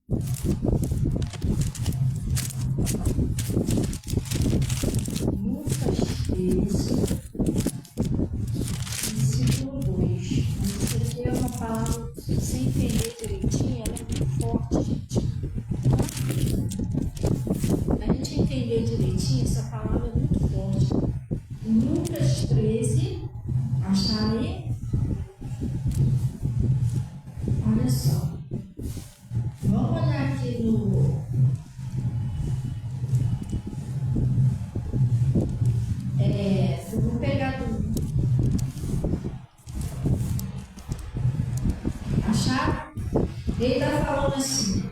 Lucas 13, versículo 2. Isso aqui é uma palavra, sem entender direitinho, ela é muito forte, gente. A gente entender direitinho, essa palavra é muito forte. Em Lucas 13, acharei. Olha só. Vamos olhar aqui no. Eu vou pegar do. Acharam? Ele está falando assim.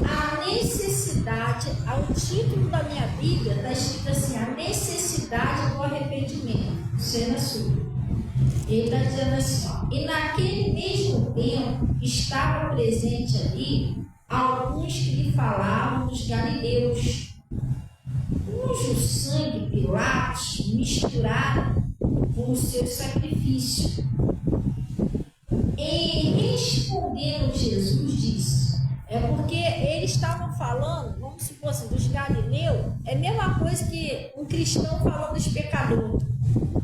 A necessidade, ao título da minha Bíblia, está escrito assim: a necessidade do arrependimento. Cena sua. Ele está dizendo assim: ó, e naquele mesmo tempo estava presente ali alguns que lhe falavam dos galileus, cujo sangue Pilatos misturaram com o seu sacrifício. E respondendo Jesus disse, porque eles estavam falando, vamos supor assim, dos galileus, é a mesma coisa que um cristão falando dos pecadores.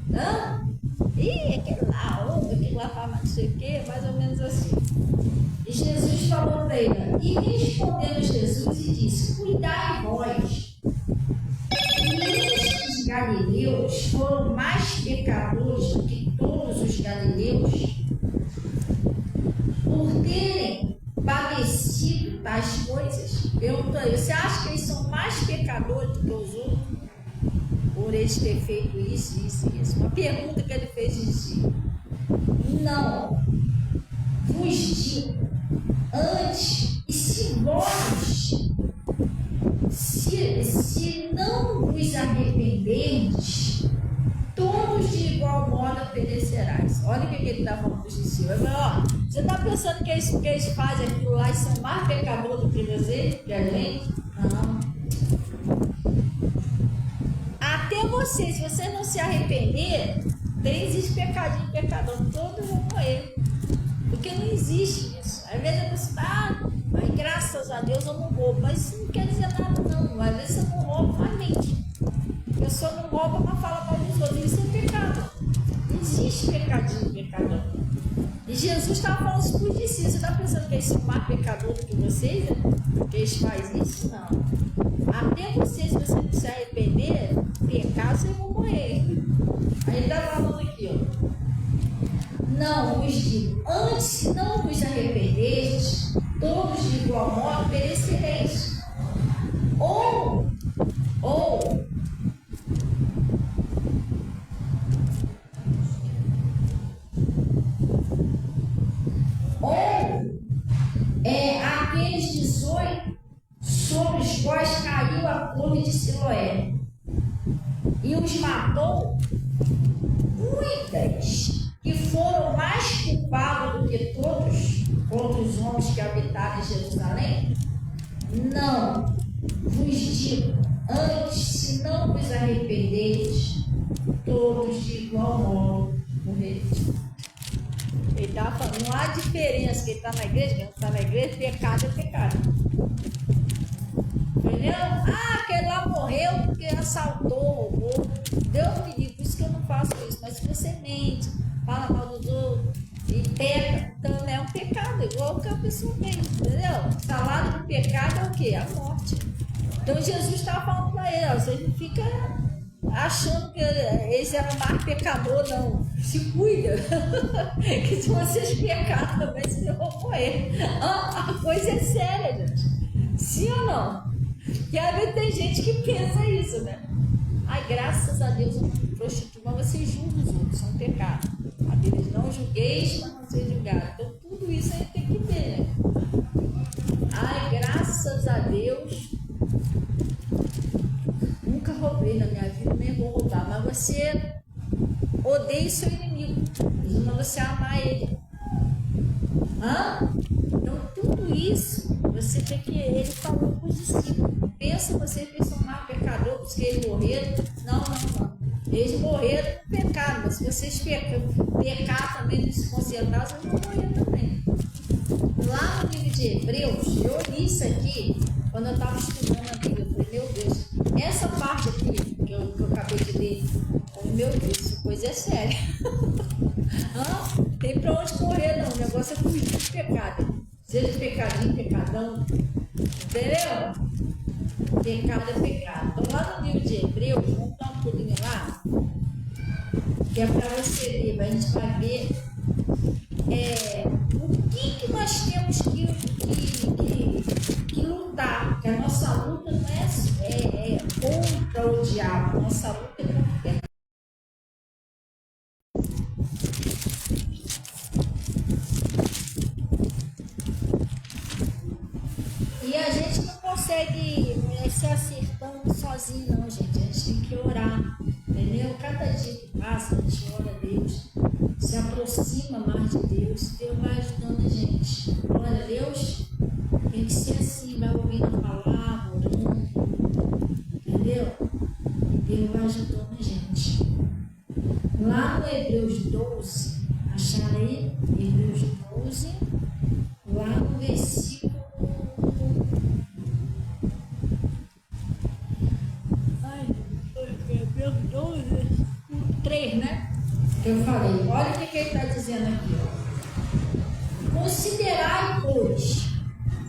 Não? Ih, aquele lá fala não sei o que, mais ou menos assim. E Jesus falou para ele, e respondendo Jesus e disse, cuidai vós, estes galileus foram mais pecadores do que todos os galileus, por terem padecido tais coisas. Perguntou aí, você acha que eles são mais pecadores do que os outros? Por eles ter feito isso, isso e isso. Uma pergunta que ele fez de si. Não vos digo antes, e se vós, se não vos arrependerdes, todos de igual modo perecerás. Olha o que ele está falando para os discípulos. Você está pensando que eles fazem aquilo lá e são mais pecadores do que você, que a gente? Não. Até você, se você não se arrepender, tem existe pecadinho e pecador, todos vão morrer. Porque não existe isso. Às vezes a pessoa mas graças a Deus eu não roubo. Mas isso não quer dizer nada, não. Às vezes você não rouba, mas mente. A pessoa não rouba, mas fala para os outros. Isso é pecado. Não existe pecadinho e pecador. E Jesus estava falando isso para os discípulos. Você está pensando que eles são mais pecadores do que vocês? Porque eles fazem isso? Não. Até vocês, se você não se arrepender, pecar, vocês vão morrer. Aí ele está falando aqui, ó. Não vos digo, antes se não vos arrependeis, todos de igual modo perecereis. Ou aqueles 18 sobre os quais caiu a torre de Siloé e os matou, muitas que foram mais culpados do que todos contra os homens que habitaram em Jerusalém? Não vos digo, antes se não vos arrependeis, todos de igual modo morrereis. Ele está falando, não há diferença que ele está na igreja, que não está na igreja, pecado é pecado. Entendeu? Aquele lá morreu porque assaltou, roubou. Deus me livre, por isso que eu não faço isso. Mas se você mente, fala mal dos outros e peca, então é um pecado, igual que a pessoa tem, entendeu? O salário do pecado é o quê? A morte. Então Jesus estava falando para ele, você não fica achando que eles eram mais pecadores, não. Se cuida, que se vocês pecar também, vocês vão morrer. A coisa é séria, gente. Sim ou não? E às vezes tem gente que pensa isso, né? Ai, graças a Deus eu não prostituo, mas vocês julgam os outros, são pecados. A Bíblia diz, não julgueis, mas não seja julgado. Então tudo isso a gente tem que ver, né? Ai, graças a Deus, nunca roubei na minha vida, nem vou roubar, mas você odeia seu inimigo, mas você ama ele. Então tudo isso você tem que, ele falou para os discípulos, pensa vocês que são mais pecadores porque eles morreram, não, eles morreram no pecado, mas se vocês pecar também, não se consertar, vocês vão morrer também. Lá no livro de Hebreus, eu eu li isso aqui quando eu estava estudando a Bíblia. Eu falei, meu Deus, essa parte aqui que eu acabei de ler, eu falei, meu Deus, essa coisa é séria. Não tem pra onde correr, não. O negócio é fugir de pecado. Seja pecadinho, pecadão. Entendeu? Pecado é pecado. Então, lá no livro de Hebreus, vamos dar um pulinho lá, que é para você ver, a gente vai ver o que nós temos que lutar. Que a nossa luta não é contra o diabo, a nossa luta é contra o pecado. E a gente não consegue se acertando sozinho, não, gente. A gente tem que orar, entendeu? Cada dia que passa, a gente ora a Deus, se aproxima mais de Deus. Deus vai ajudando a gente. Glória a Deus. Tem que ser assim, vai ouvindo a palavra, orando, entendeu? Deus vai ajudando a gente. Lá no Hebreus 12, acharam aí? Hebreus 12, lá no versículo. Hebreus 12, 3, né? Que eu falei. Olha o que ele está dizendo aqui, ó. Considerai, pois,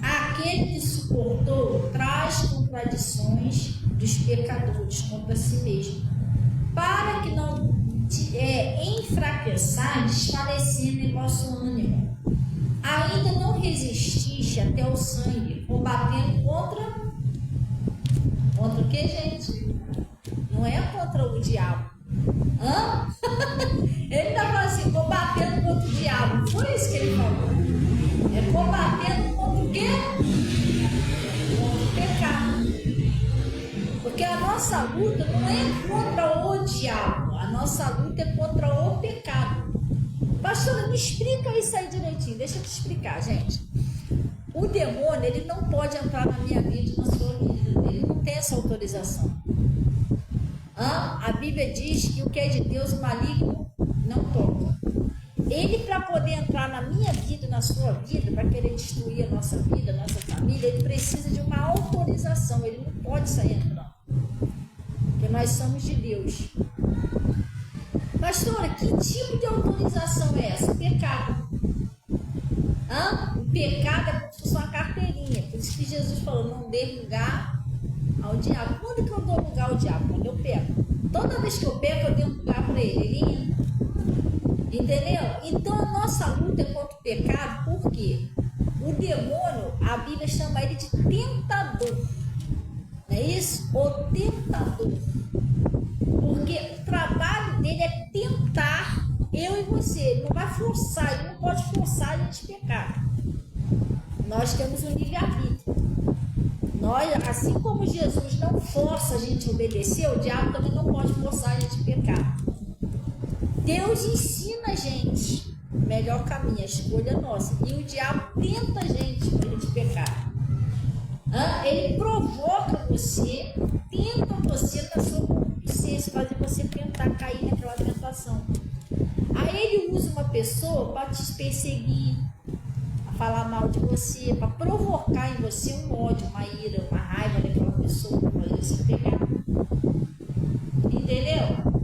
aquele que suportou traz contradições dos pecadores contra si mesmo, para que não enfraqueçais, desfalecendo em vosso ânimo. Ainda não resististe até o sangue, combatendo contra o que, gente? Não é contra o diabo. Hã? Ele está falando assim, combatendo contra o diabo. Foi isso que ele falou. É combatendo contra o quê? Contra o pecado. Porque a nossa luta não é contra o diabo. A nossa luta é contra o pecado. Pastora, me explica isso aí direitinho. Deixa eu te explicar, gente. O demônio, ele não pode entrar na minha vida e na sua vida. Ele não tem essa autorização. A Bíblia diz que o que é de Deus, o maligno não toca. Ele, para poder entrar na minha vida e na sua vida, para querer destruir a nossa vida, a nossa família, ele precisa de uma autorização. Ele não pode sair entrando. Porque nós somos de Deus. Pastora, que tipo de autorização é essa? Pecado. O pecado é como se fosse uma carteirinha. Por isso que Jesus falou, não dê lugar ao diabo. Quando que eu dou lugar ao diabo? Quando eu peco. Toda vez que eu peco, eu dei um lugar para ele. Ele entra. Entendeu? Então a nossa luta é contra o pecado, por quê? O demônio, a Bíblia chama ele de tentador. Não é isso? O tentador. Porque o trabalho dele é tentar eu e você. Ele não vai forçar, ele não pode forçar a gente pecar. Nós temos um livre-arbítrio. Nós, assim como Jesus não força a gente a obedecer, o diabo também não pode forçar a gente a pecar. Deus ensina a gente o melhor caminho, a escolha nossa. E o diabo tenta a gente para a gente pecar. Ele provoca você, tenta você na sua concupiscência, fazer você tentar cair naquela tentação. Aí ele usa uma pessoa para te perseguir, a falar mal de você, para provocar em você um ódio, uma ira, uma raiva daquela pessoa, para fazer você pegar. Entendeu?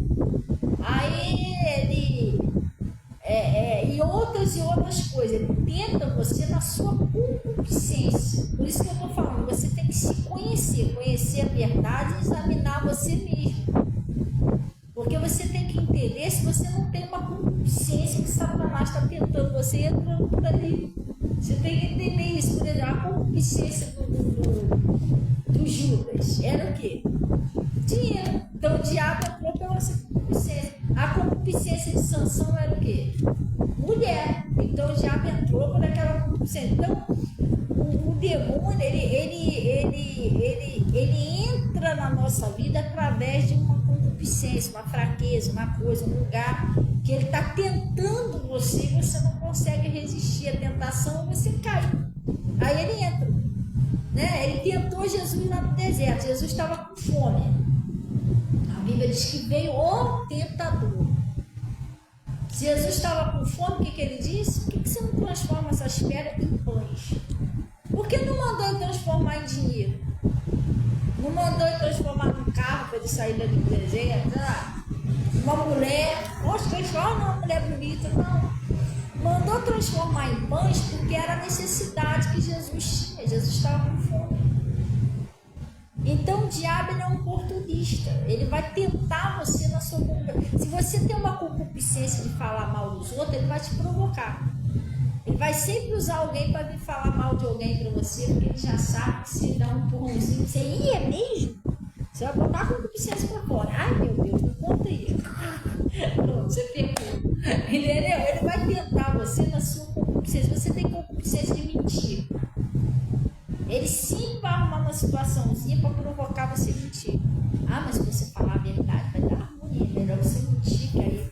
Aí ele e outras coisas, ele tenta você na sua concupiscência. Por isso que eu estou falando, você tem que se conhecer a verdade e examinar você mesmo. Porque você tem que entender se você não tem uma concupiscência que Satanás está tentando você entrando por ali. Você tem que entender isso. Por exemplo, a concupiscência do Judas era o quê? Dinheiro. Então o diabo entrou pela concupiscência. A concupiscência de Sansão era o quê? Mulher. Então o diabo entrou por aquela concupiscência. Então o demônio ele entra na nossa vida através de uma concupiscência, uma fraqueza, uma coisa, um lugar que ele está tentando você e você não consegue resistir à tentação, você cai. Aí ele entra. Né? Ele tentou Jesus lá no deserto. Jesus estava com fome. A Bíblia diz que veio o tentador. Se Jesus estava com fome, o que ele disse? Por que você não transforma essas pedras em pães? Por que não mandou ele transformar em dinheiro? Não mandou ele transformar num carro para ele sair dali do deserto? Uma mulher, nossa, transforma uma mulher bonita, não. Mandou transformar em pães porque era a necessidade que Jesus tinha. Jesus estava com fome. Então o diabo ele é um oportunista. Ele vai tentar você na sua concupiscência. Se você tem uma concupiscência de falar mal dos outros, ele vai te provocar. Ele vai sempre usar alguém para vir falar mal de alguém para você, porque ele já sabe que se dá um empurrãozinho, você ia mesmo? Você vai botar a concupiscência para fora. Ai meu Deus, não conta aí. Pronto, você pegou. Entendeu? Ele vai tentar você na sua concupiscência. Você tem concupiscência de mentir. Ele sempre vai arrumar uma situaçãozinha para provocar você a mentir. Ah, mas se você falar a verdade, vai dar ruim. É melhor você mentir, que aí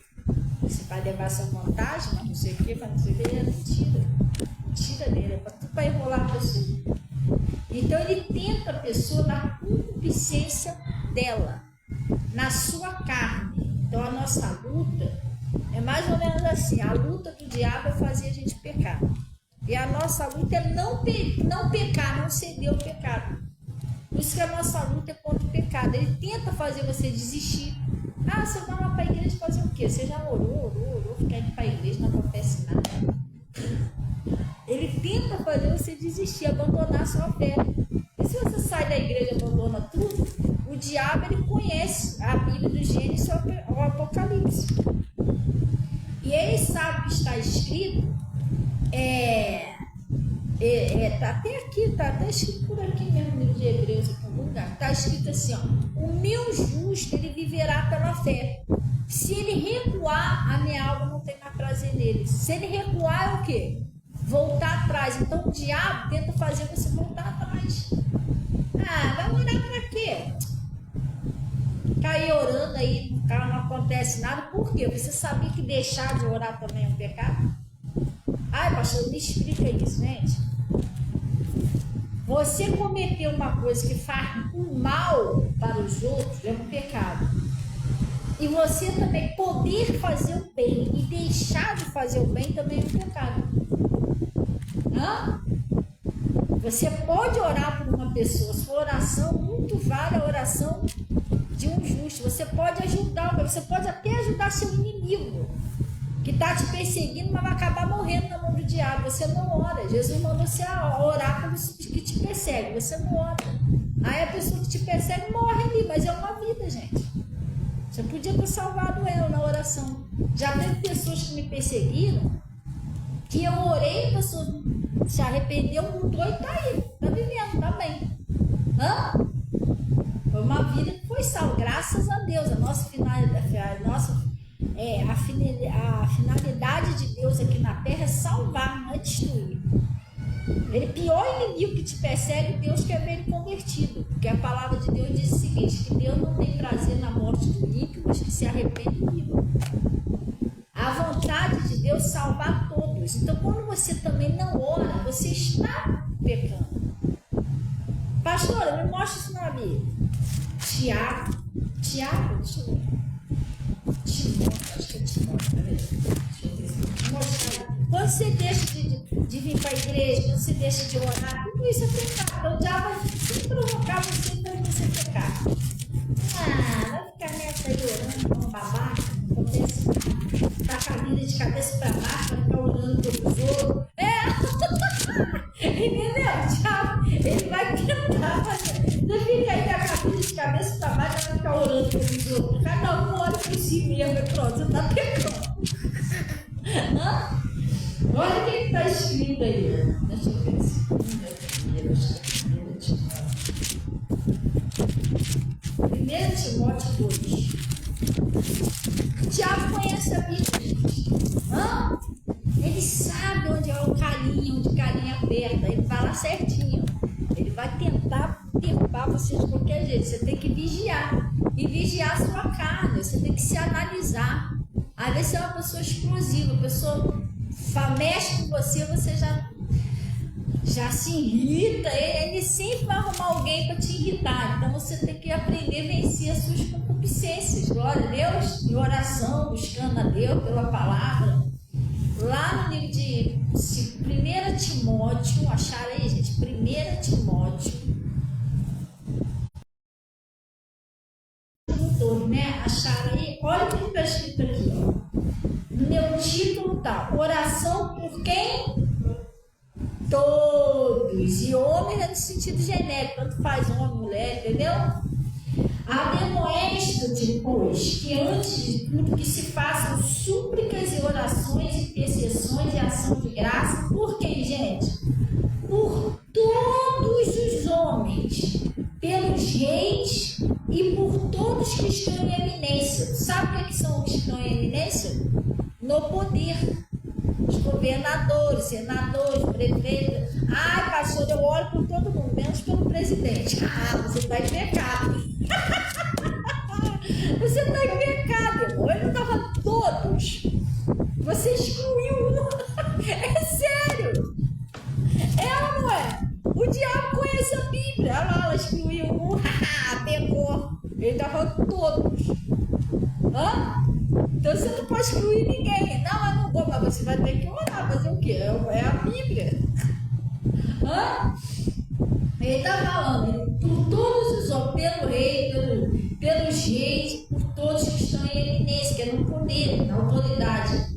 você vai levar essa vantagem, mas não sei o que, mas não sei o que. É mentira. Mentira dele, é para enrolar a pessoa. Então ele tenta a pessoa na concupiscência dela, na sua carne. Então a nossa luta é mais ou menos assim. A luta do diabo é fazer a gente pecar. E a nossa luta é não pecar, não ceder ao pecado. Por isso que a nossa luta é contra o pecado. Ele tenta fazer você desistir. Ah, você vai lá para a igreja fazer o quê? Você já orou, ficar indo para a igreja, não acontece nada. Ele tenta fazer você desistir, abandonar a sua fé. E se você sai da igreja e abandona tudo, o diabo ele conhece a Bíblia do Gênesis e o Apocalipse. E ele sabe que está escrito, tá até aqui, tá até escrito por aqui mesmo no livro de Hebreus, aqui em algum lugar. Está escrito assim, ó, o meu justo ele viverá pela fé. Se ele recuar, a minha alma não tem mais prazer nele. Se ele recuar, é o quê? Voltar atrás. Então o diabo tenta fazer você voltar atrás. Ah, vai orar pra quê? Cair orando aí, não acontece nada. Por quê? Você sabia que deixar de orar também é um pecado? Ai, pastor, me explica isso, gente. Você cometer uma coisa que faz um mal para os outros é um pecado. E você também poder fazer o bem e deixar de fazer o bem também é um pecado. Hã? Você pode orar por uma pessoa, sua oração muito vale a oração de um justo. Você pode ajudar, você pode até ajudar seu inimigo que está te perseguindo, mas vai acabar morrendo na mão do diabo. Você não ora. Jesus mandou você orar pelos que te perseguem. Você não ora. Aí a pessoa que te persegue morre ali, mas é uma vida, gente. Você podia ter salvado ela na oração. Já teve pessoas que me perseguiram, que eu orei, a pessoa se arrependeu, mudou e está aí. Está vivendo, está bem. Hã? Foi uma vida que foi salva. Graças a Deus. A nossa finalidade, a finalidade de Deus aqui na terra é salvar, não é destruir. Ele, pior inimigo que te persegue, Deus quer ver ele convertido. Porque a palavra de Deus diz o seguinte, que Deus não tem prazer na morte do ímpio, mas que se arrepende do ímpio. A vontade de Deus é salvar todos. Então, quando você também não ora, você está pecando. Pastora, me mostra isso na Bíblia. Tiago, deixa eu ver. Acho que é Timóteo, peraí. Deixa eu ver se eu vou mostrar. Quando você deixa de vir para a igreja, quando você deixa de orar, tudo isso é pecado. Então, o diabo vai sempre provocar você para você pecar. Ah, vai ficar nessa aí orando como babaca, não acontece nada. Tá com a vida de cabeça para baixo, vai ficar orando pelos outros. Entendeu? O diabo, ele vai tentar fazer. Você fica aí com a vida de cabeça para baixo, vai ficar orando pelos outros. Cada um ora por si mesmo, e pronto, você tá pecando. Olha o que está escrito aí. Deixa eu ver se. 1 Timóteo 2. O diabo conhece a Bíblia. Ele sabe onde é o carinho, onde o carinho aperta. Ele vai lá certinho. Ele vai tentar derrubar você de qualquer jeito. Você tem que vigiar. E vigiar a sua carne. Você tem que se analisar. Às vezes você é uma pessoa explosiva, a pessoa mexe com você, você já se irrita, ele sempre vai arrumar alguém para te irritar. Então você tem que aprender a vencer as suas concupiscências. Glória a Deus, em oração, buscando a Deus pela palavra. Lá no livro de 1 Timóteo, acharam aí, gente? 1 1 Timóteo, né? Acharam aí? Olha o que está escrito aqui, ó. No meu título tá: oração por quem? Todos. E homem é no sentido genérico, tanto faz homem, mulher, entendeu? Ademoesto-te, pois, que antes de tudo que se façam súplicas e orações, intercessões e ação de graça. Por quem, gente? Por todos os homens, pelos reis e por todos que estão em eminência. Sabe o que são os que estão em eminência? No poder. Os governadores, senadores, prefeitos. Ai, pastor, eu oro por todo mundo, menos pelo presidente. Ah, você está em pecado. Você está em pecado, irmão. Ele não estava todos. Você excluiu um. É sério. É ou não é? O diabo conhece a Bíblia. Olha lá, ela excluiu um. Pegou. Ele estava todos. Hã? Então você não pode excluir ninguém. Não, eu não vou, mas você vai ter que orar. Fazer o quê? É a Bíblia. Hã? Ele está falando por todos os homens, pelo rei, pelos reis, por todos que estão em eminência, que é no poder, na autoridade,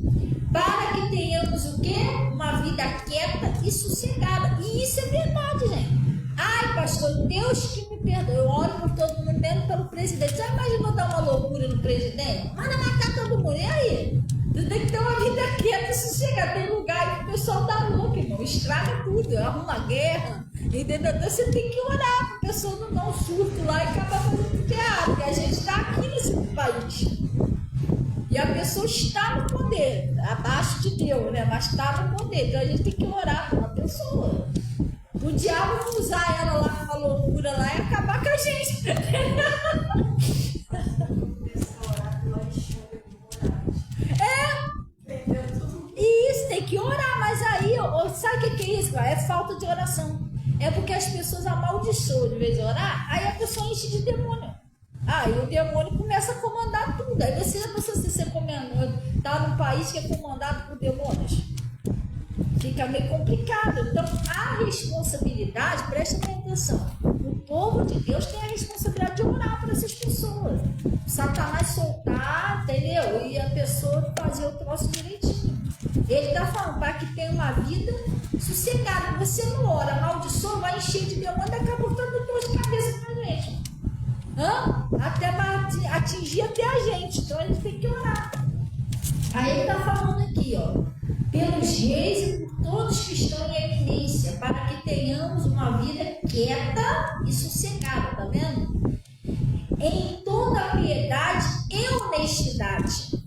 para que tenhamos o quê? Uma vida quieta e sossegada. E isso é verdade, gente. Ai, pastor, Deus que me perdoe. Eu oro por todo mundo, mesmo pelo presidente. Já imaginou dar uma loucura no presidente? Manda matar todo mundo. E aí? Você tem que ter uma vida quieta e sossegada. Tem lugar que o pessoal dá louco, irmão. Estraga tudo, arruma guerra. Entendeu? Então você tem que orar para a pessoa não dar um surto lá e acabar fazendo tudo errado. Porque a gente está aqui nesse país. E a pessoa está no poder, abaixo de Deus, né? Mas está no poder. Então a gente tem que orar pela pessoa. O diabo não usar ela lá com uma loucura lá e acabar com a gente. E isso, tem que orar. Mas aí, sabe o que é isso? É falta de oração. É porque as pessoas amaldiçoam de vez em orar, aí a pessoa enche de demônio. Aí o demônio começa a comandar tudo. Aí você já pensou se você está num país que é comandado por demônios? Fica meio complicado. Então, a responsabilidade, presta bem atenção, o povo de Deus tem a responsabilidade de orar para essas pessoas. Satanás soltar, entendeu? E a pessoa fazer o troço direitinho. Ele está falando para que tenha uma vida sossegada. Você não ora, amaldiçoa, vai encher de demônio, acaba botando dor de cabeça pra gente. Até para atingir até a gente. Então a gente tem que orar. Aí ele está falando aqui, ó, pelos reis e por todos que estão em eminência, para que tenhamos uma vida quieta e sossegada, tá vendo? Em toda piedade e honestidade,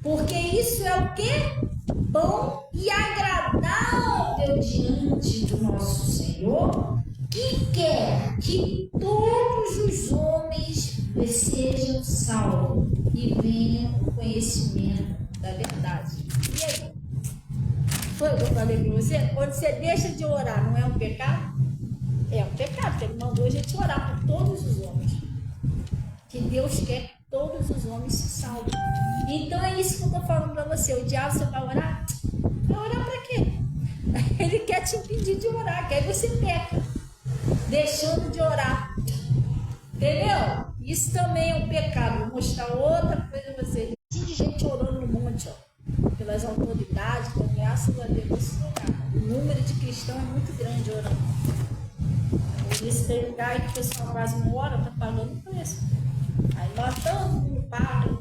porque isso é o que? Bom e agradável diante do nosso Senhor, que quer que todos os homens sejam salvos e venham ao conhecimento da verdade. E aí? Foi o que eu falei para você? Quando você deixa de orar, não é um pecado? É um pecado, porque ele mandou a gente orar por todos os homens. Que Deus quer que todos os homens se salvem. Então é isso que eu estou falando para você. O diabo, você vai orar? Vai orar para quê? Ele quer te impedir de orar, que aí você peca, deixando de orar. Entendeu? Isso também é um pecado. Vou mostrar outra coisa para vocês. Tem gente orando no monte, ó, pelas autoridades, então, graças a Deus, esse lugar. O número de cristãos é muito grande orando. Esse tem lugar aí que o pessoal quase não ora, tá pagando preço. Aí lá todo mundo paga.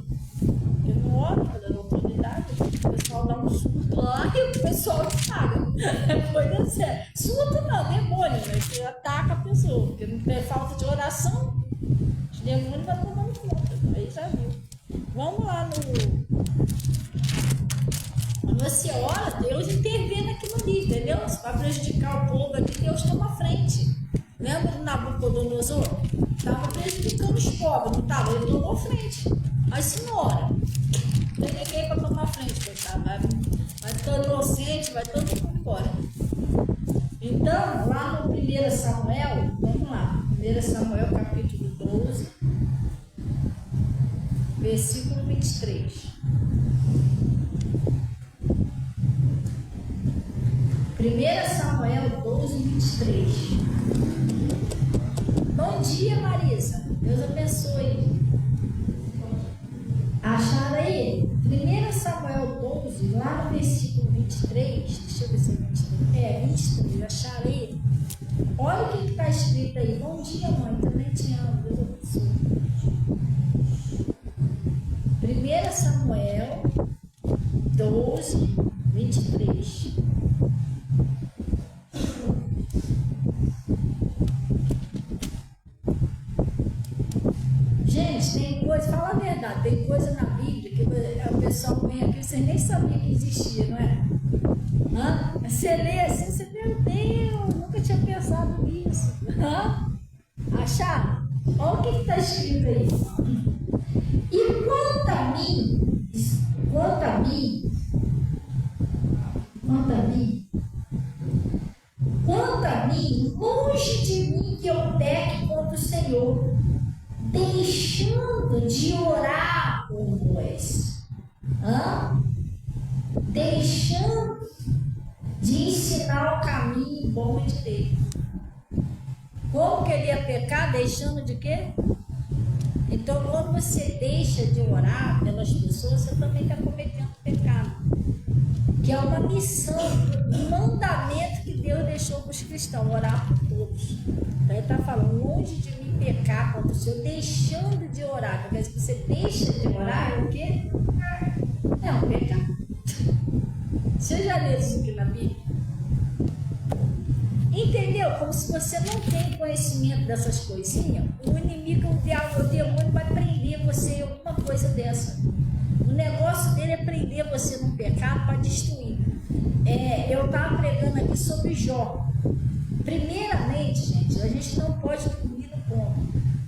Eu não oro pelas autoridades, o pessoal dá um surto lá e o pessoal paga. Coisa séria. Surto não, demônio, né? Que ataca a pessoa, porque não tem falta de oração. Os demônios estão tomando conta. Aí já viu. Vamos lá no. Quando você ora, Deus intervém naquilo ali, entendeu? Se vai prejudicar o povo aqui, Deus toma frente. Lembra do Nabucodonosor? Estava prejudicando os pobres, não estava? Ele tomou frente. Mas se não ora, não tem ninguém para tomar frente, coitado. Vai todo inocente, vai todo mundo embora. Então, lá no 1 Samuel, vamos lá. 1 Samuel capítulo 12, versículo 23. 1 Samuel 12, 23. lá no versículo 23, deixa eu ver se é 23, 23, acharei. Olha o que está escrito aí. Bom dia, mãe, também te amo, Deus abençoe. 1 Samuel 12, 23. Gente, tem coisa, fala a verdade, tem coisa na Bíblia que o pessoal vem aqui, você nem sabia que existia, não é? Hã? Você lê assim, você, meu Deus, nunca tinha pensado nisso. Hã? Acharam? Olha o que está escrito aí. E quanto a mim, longe de mim que eu peque contra o Senhor, deixando de orar por vós. Deixando de ensinar o caminho bom e direito. Como que ele ia pecar? Deixando de quê? Então, quando você deixa de orar pelas pessoas, você também está cometendo pecado. Que é uma missão, um mandamento que Deus deixou para os cristãos, orar por todos. Então, ele está falando, longe de mim pecar contra o Senhor, deixando de orar. Porque se você deixa de orar, é o quê? É um pecado. Você já leu isso aqui na Bíblia? Entendeu? Como se você não tem conhecimento dessas coisinhas, o inimigo, o diabo, o demônio vai prender você em alguma coisa dessa. O negócio dele é prender você num pecado para destruir. Eu estava pregando aqui sobre Jó. Primeiramente, gente, a gente não pode dormir no ponto.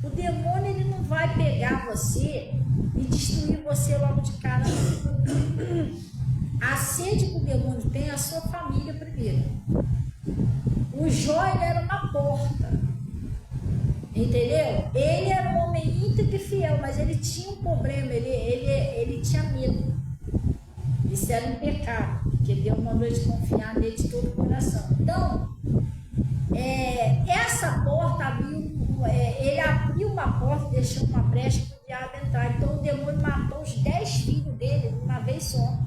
O demônio ele não vai pegar você e destruir você logo de cara. A sede que o demônio tem é a sua família primeiro. O Jó ele era uma porta, entendeu? Ele era um homem íntegro e fiel, mas ele tinha um problema, ele tinha medo. Isso era um pecado, porque Deus mandou de confiar nele de todo o coração. Então, essa porta ele abriu uma porta e deixou uma brecha para o diabo entrar. Então o demônio matou os 10 filhos dele de uma vez só.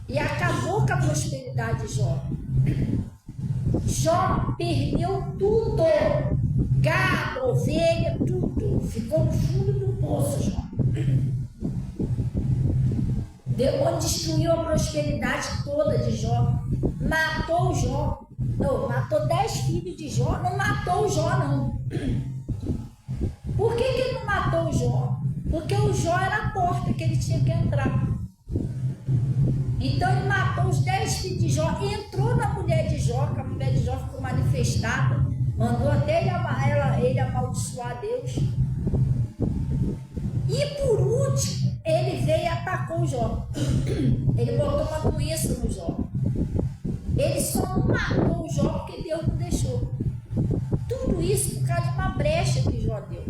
E acabou com a prosperidade de Jó. Jó perdeu tudo, gado, ovelha, tudo, ficou no fundo do poço, Jó. O demônio destruiu a prosperidade toda de Jó, matou Jó, não, matou 10 filhos de Jó, não matou o Jó não. Por que ele não matou o Jó? Porque o Jó era a porta que ele tinha que entrar. Então ele matou os 10 filhos de Jó, entrou na mulher de Jó, que a mulher de Jó ficou manifestada, mandou até ele amaldiçoar Deus. E por último, ele veio e atacou o Jó. Ele botou uma doença no Jó. Ele só não matou o Jó porque Deus não deixou. Tudo isso por causa de uma brecha que Jó deu.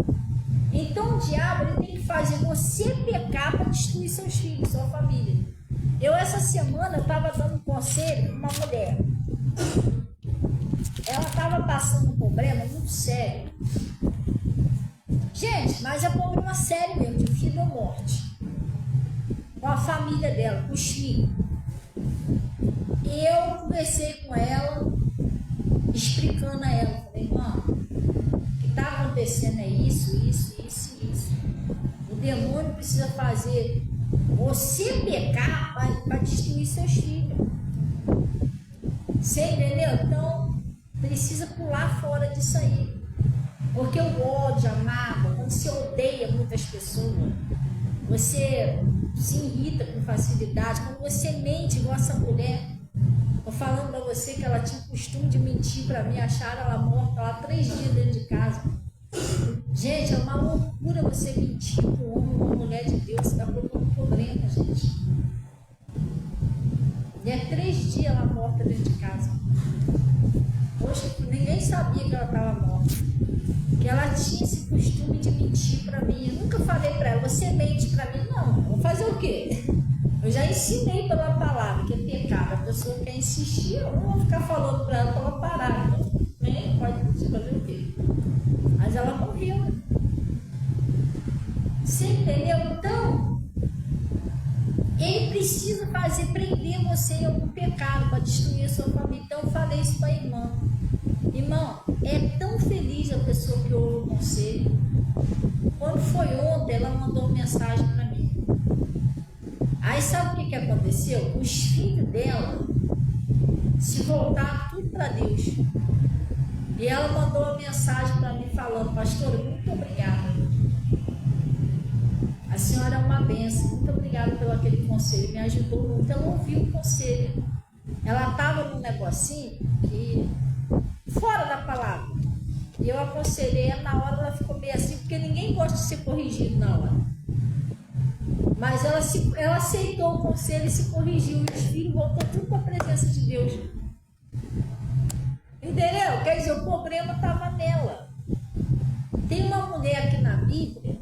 Então o diabo ele tem que fazer você pecar para destruir seus filhos, sua família. Essa semana, estava dando um conselho para uma mulher. Ela estava passando um problema muito sério. Gente, mas é um problema sério mesmo, de vida ou morte. Com a família dela, com os filhos. E eu conversei com ela, explicando a ela. Falei, irmã, o que está acontecendo é isso. O demônio precisa fazer você pecar para destruir seus filhos. Você entendeu? Então, precisa pular fora disso aí. Porque o ódio, a mágoa, quando você odeia muitas pessoas, você se irrita com facilidade. Quando você mente igual essa mulher, estou falando para você que ela tinha o costume de mentir para mim, acharam ela morta lá 3 dias dentro de casa. Gente, é uma loucura você mentir com um homem ou uma mulher de Deus, você está provocando problema, gente. E é 3 dias ela morta dentro de casa. Poxa, ninguém sabia que ela estava morta. Que ela tinha esse costume de mentir para mim. Eu nunca falei para ela, você mente para mim? Não, vou fazer o quê? Eu já ensinei pela palavra que é pecado. A pessoa quer insistir, eu não vou ficar falando para ela parar. Então, nem pode fazer o quê? Mas ela morreu. Você entendeu? Então, ele precisa prender você em algum pecado para destruir a sua família. Então eu falei isso para a irmã. Irmão, é tão feliz a pessoa que ouve o conselho. Quando foi ontem, ela mandou uma mensagem para mim. Aí sabe o que aconteceu? Os filhos dela se voltaram tudo para Deus. E ela mandou uma mensagem para mim falando: pastora, muito obrigada. A senhora é uma bênção, muito obrigada pelo aquele conselho, me ajudou muito. Ela ouviu o conselho. Ela estava num negocinho que fora da palavra. E eu aconselhei ela, na hora ela ficou meio assim, porque ninguém gosta de ser corrigido na hora. Mas ela aceitou o conselho e se corrigiu. E os filhos voltou tudo para a presença de Deus. Entendeu? Quer dizer, o problema estava nela. Tem uma mulher aqui na Bíblia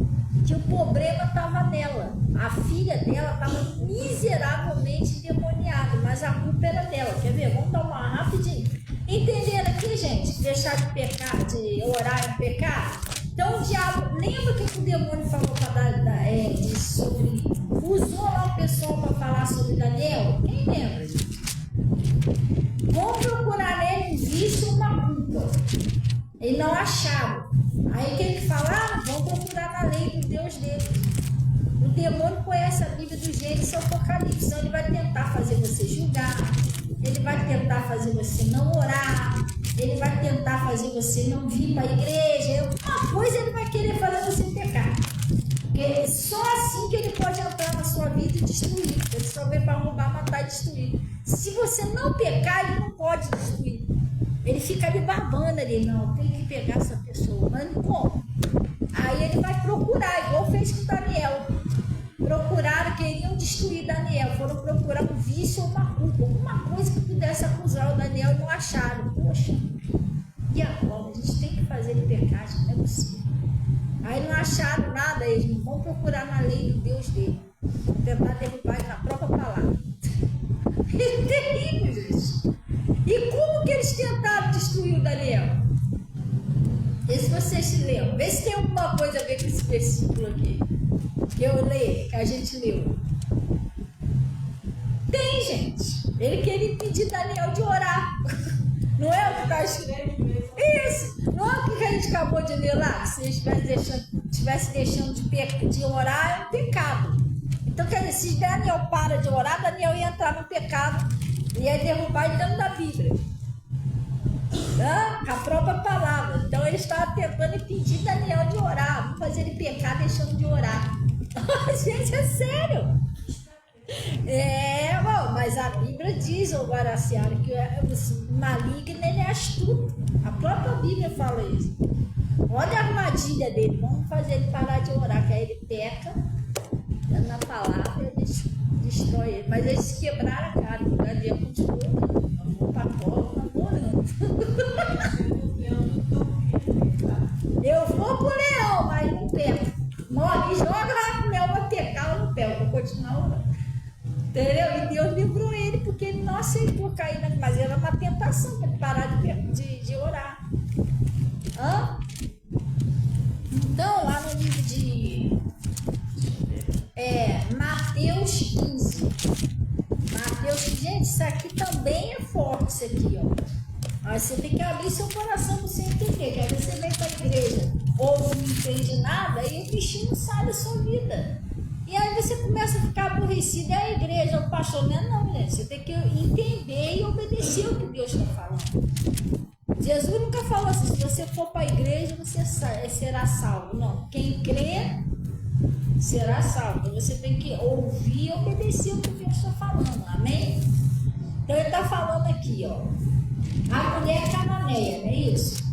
que o problema estava nela. A filha dela estava miseravelmente endemoniada, mas a culpa era dela. Quer ver? Vamos dar uma rapidinho. Entenderam aqui, gente? Deixar de pecar, de orar e pecar? Então o diabo, lembra que o demônio falou para sobre. Usou lá o pessoal para falar sobre Daniel? Quem lembra, gente? Vão procurar nele um vício, uma culpa. E não acharam. Aí o que ele fala? Vão procurar na lei do Deus dele. O demônio conhece a Bíblia do Gênesis ao Apocalipse. Então ele vai tentar fazer você julgar. Ele vai tentar fazer você não orar. Ele vai tentar fazer você não vir para a igreja. Uma coisa ele vai querer fazer você pecar. Porque só assim que ele pode entrar na sua vida e destruir. Ele só vem para roubar, matar e destruir. Se você não pecar, ele não pode destruir. Ele fica ali babando ali. Não, tem que pegar essa pessoa. Mas como? Aí ele vai procurar, igual fez com Daniel. Procuraram, queriam destruir Daniel. Foram procurar um vício ou uma culpa. Alguma coisa que pudesse acusar o Daniel e não acharam. Poxa, e agora? A gente tem que fazer ele pecar, não é possível. Aí não acharam nada, eles não vão procurar na lei do Deus dele. Vão tentar derrubar ele na própria palavra. É terrível, gente. E como que eles tentaram destruir o Daniel? Vê se vocês se lembram. Vê se tem alguma coisa a ver com esse versículo aqui. Que eu leio, que a gente leu. Tem, gente. Ele queria impedir Daniel de orar. Não é o que está escrito? Isso. Não é o que a gente acabou de ler lá? Se ele estivesse deixando de orar, é um pecado. Então, quer dizer, se Daniel para de orar, Daniel ia entrar no pecado. Ia derrubar ele dentro da Bíblia. Com a própria palavra. Então, ele estava tentando impedir Daniel de orar. Vamos fazer ele pecar deixando de orar. Gente, é sério. Bom, mas a Bíblia diz, ô Guaraciara, que o maligno ele é astuto. A própria Bíblia fala isso. Olha a armadilha dele. Vamos fazer ele parar de orar, que aí ele peca na palavra e destrói ele. Mas eles quebraram a cara, o Daniel continuou. Eu vou para a cola, orando. Eu vou pro leão, mas não peco. Morre, joga lá pro leão, vai pecar, eu não pego, vou continuar orando. Entendeu? E Deus livrou ele porque ele não aceitou cair na... Mas era uma tentação para ele parar de orar. Então, lá no livro de Mateus 15. Mateus, gente, isso aqui também é forte, isso aqui, ó. Mas você tem que abrir seu coração para você entender. Que aí você vem para a igreja ou não entende nada e o bichinho sai da sua vida. E aí você começa a ficar aborrecido. É a igreja, o pastor, não, né? Você tem que entender e obedecer o que Deus está falando. Jesus nunca falou assim: se você for para a igreja, você será salvo. Não, quem crê será salvo. Então você tem que ouvir e obedecer o que Deus está falando. Amém? Então ele está falando aqui, ó. A mulher cananeia, não é isso?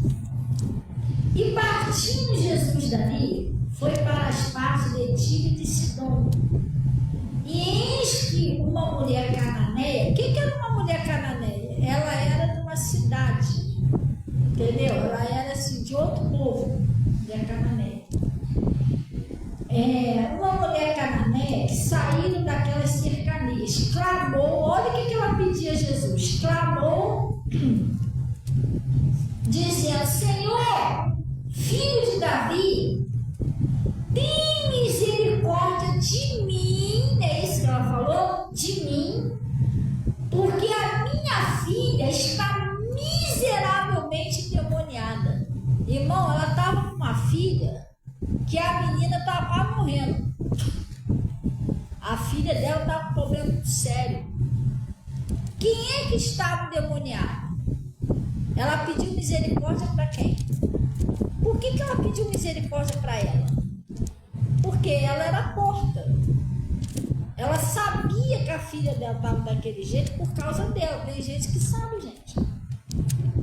E partindo Jesus dali, foi para as partes de Tiro e de Sidom. E eis que uma mulher cananeia, o que era uma mulher cananeia? Ela era de uma cidade, entendeu? Ela era assim, de outro povo, mulher cananeia. Uma mulher cananeia que saíram daquelas cercanias, clamou, olha o que ela pedia a Jesus, clamou, dizendo: Senhor, filho de Davi, tem misericórdia de mim. É isso que ela falou? filha que a menina estava quase morrendo. A filha dela estava com um problema muito sério. Quem é que estava endemoniado? Ela pediu misericórdia para quem? Por que ela pediu misericórdia para ela? Porque ela era a porta. Ela sabia que a filha dela estava daquele jeito por causa dela. Tem gente que sabe, gente.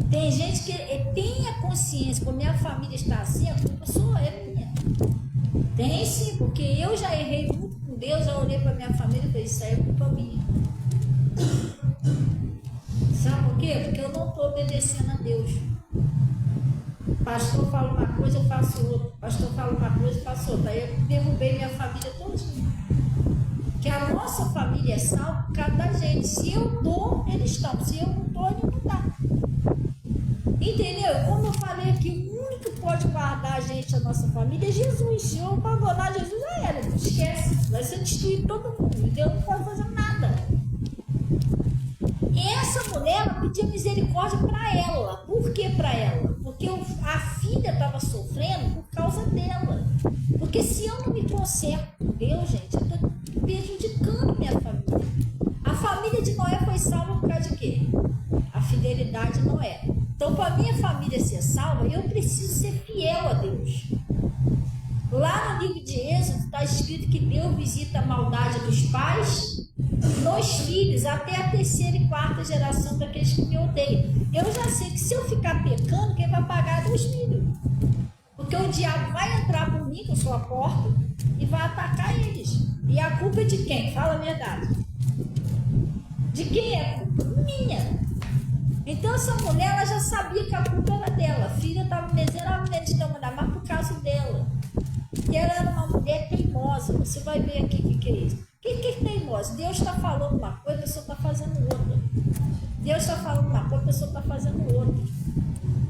Tem gente que tem a consciência, como minha família está assim, a culpa é minha. Tem sim, porque eu já errei muito com Deus, eu olhei para minha família e falei, isso aí é culpa minha. Sabe por quê? Porque eu não estou obedecendo a Deus. O pastor fala uma coisa, eu faço outra. O pastor fala uma coisa, eu faço outra. Aí eu derrubei minha família todinha. Que a nossa família é salva por causa da gente. Se eu dou, eles estão. Se eu não dou, ele não dá. Entendeu? Como eu falei aqui, o único que pode guardar a gente, a nossa família, é Jesus. Se eu abandonar Jesus, já era. Esquece. Vai ser destruído todo mundo. Deus não pode fazer nada. Essa mulher, ela pedia misericórdia para ela. Por que para ela? Porque a filha estava sofrendo por causa dela. Porque se eu não me conserto com Deus, gente, eu estou prejudicando minha família. A família de Noé foi salva por causa de quê? A fidelidade de Noé. Então, para minha família ser salva, eu preciso ser fiel a Deus. Lá no livro de Êxodo está escrito que Deus visita a maldade dos pais nos filhos até a terceira e quarta geração daqueles que me odeiam. Eu já sei que se eu ficar pecando, quem vai pagar é meus filhos. Porque o diabo vai entrar por mim, que eu sou a porta, e vai atacar eles. E a culpa é de quem? Fala a verdade. De quem é a culpa? Minha. Então essa mulher, ela já sabia que a culpa era dela. A filha estava miserável de namorar, mas por causa dela. E ela era uma mulher teimosa. Você vai ver aqui o que é isso. O que é teimosa? Deus está falando uma coisa, a pessoa está fazendo outra. Deus está falando uma coisa, a pessoa está fazendo outra.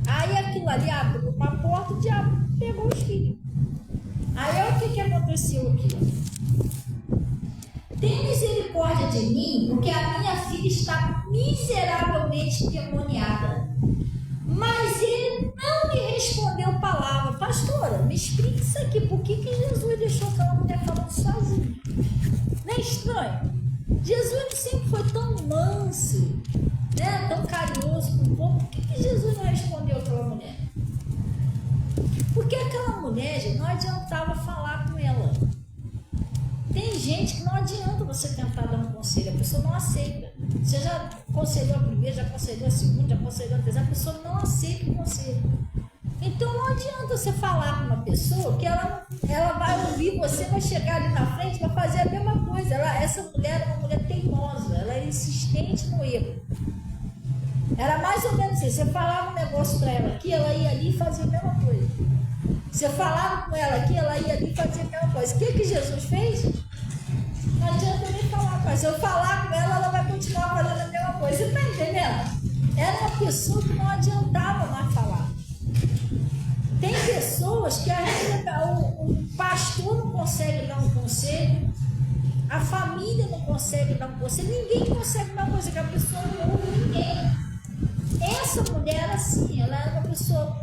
Aí aquilo ali abriu uma porta, o diabo pegou os filhos. Aí olha o que aconteceu aqui. Tem misericórdia de mim, porque a minha filha está miseravelmente endemoniada. Mas ele não me respondeu palavra. Pastora, me explica isso aqui. Por que Jesus deixou aquela mulher falando sozinha? Não é estranho? Jesus sempre foi tão manso, né? Tão carinhoso com o povo. Por que Jesus não respondeu aquela mulher? Porque aquela mulher, gente, não adiantava falar com ela. Tem gente que não adianta você tentar dar um conselho, a pessoa não aceita. Você já aconselhou a primeira, já aconselhou a segunda, já aconselhou a terceira, a pessoa não aceita o conselho. Então não adianta você falar com uma pessoa que ela vai ouvir você, vai chegar ali na frente, vai fazer a mesma coisa. Essa mulher é uma mulher teimosa, ela é insistente no erro. Era mais ou menos assim, você falava um negócio para ela aqui, ela ia ali e fazia a mesma coisa. Você falava com ela aqui, ela ia ali e fazia a mesma coisa. O que Jesus fez? Não adianta nem falar com ela. Se eu falar com ela, ela vai continuar fazendo a mesma coisa. Você está entendendo? Era uma pessoa que não adiantava mais falar. Tem pessoas que o pastor não consegue dar um conselho, a família não consegue dar um conselho, ninguém consegue dar um conselho, a pessoa não ouve ninguém. Essa mulher era assim, ela era uma pessoa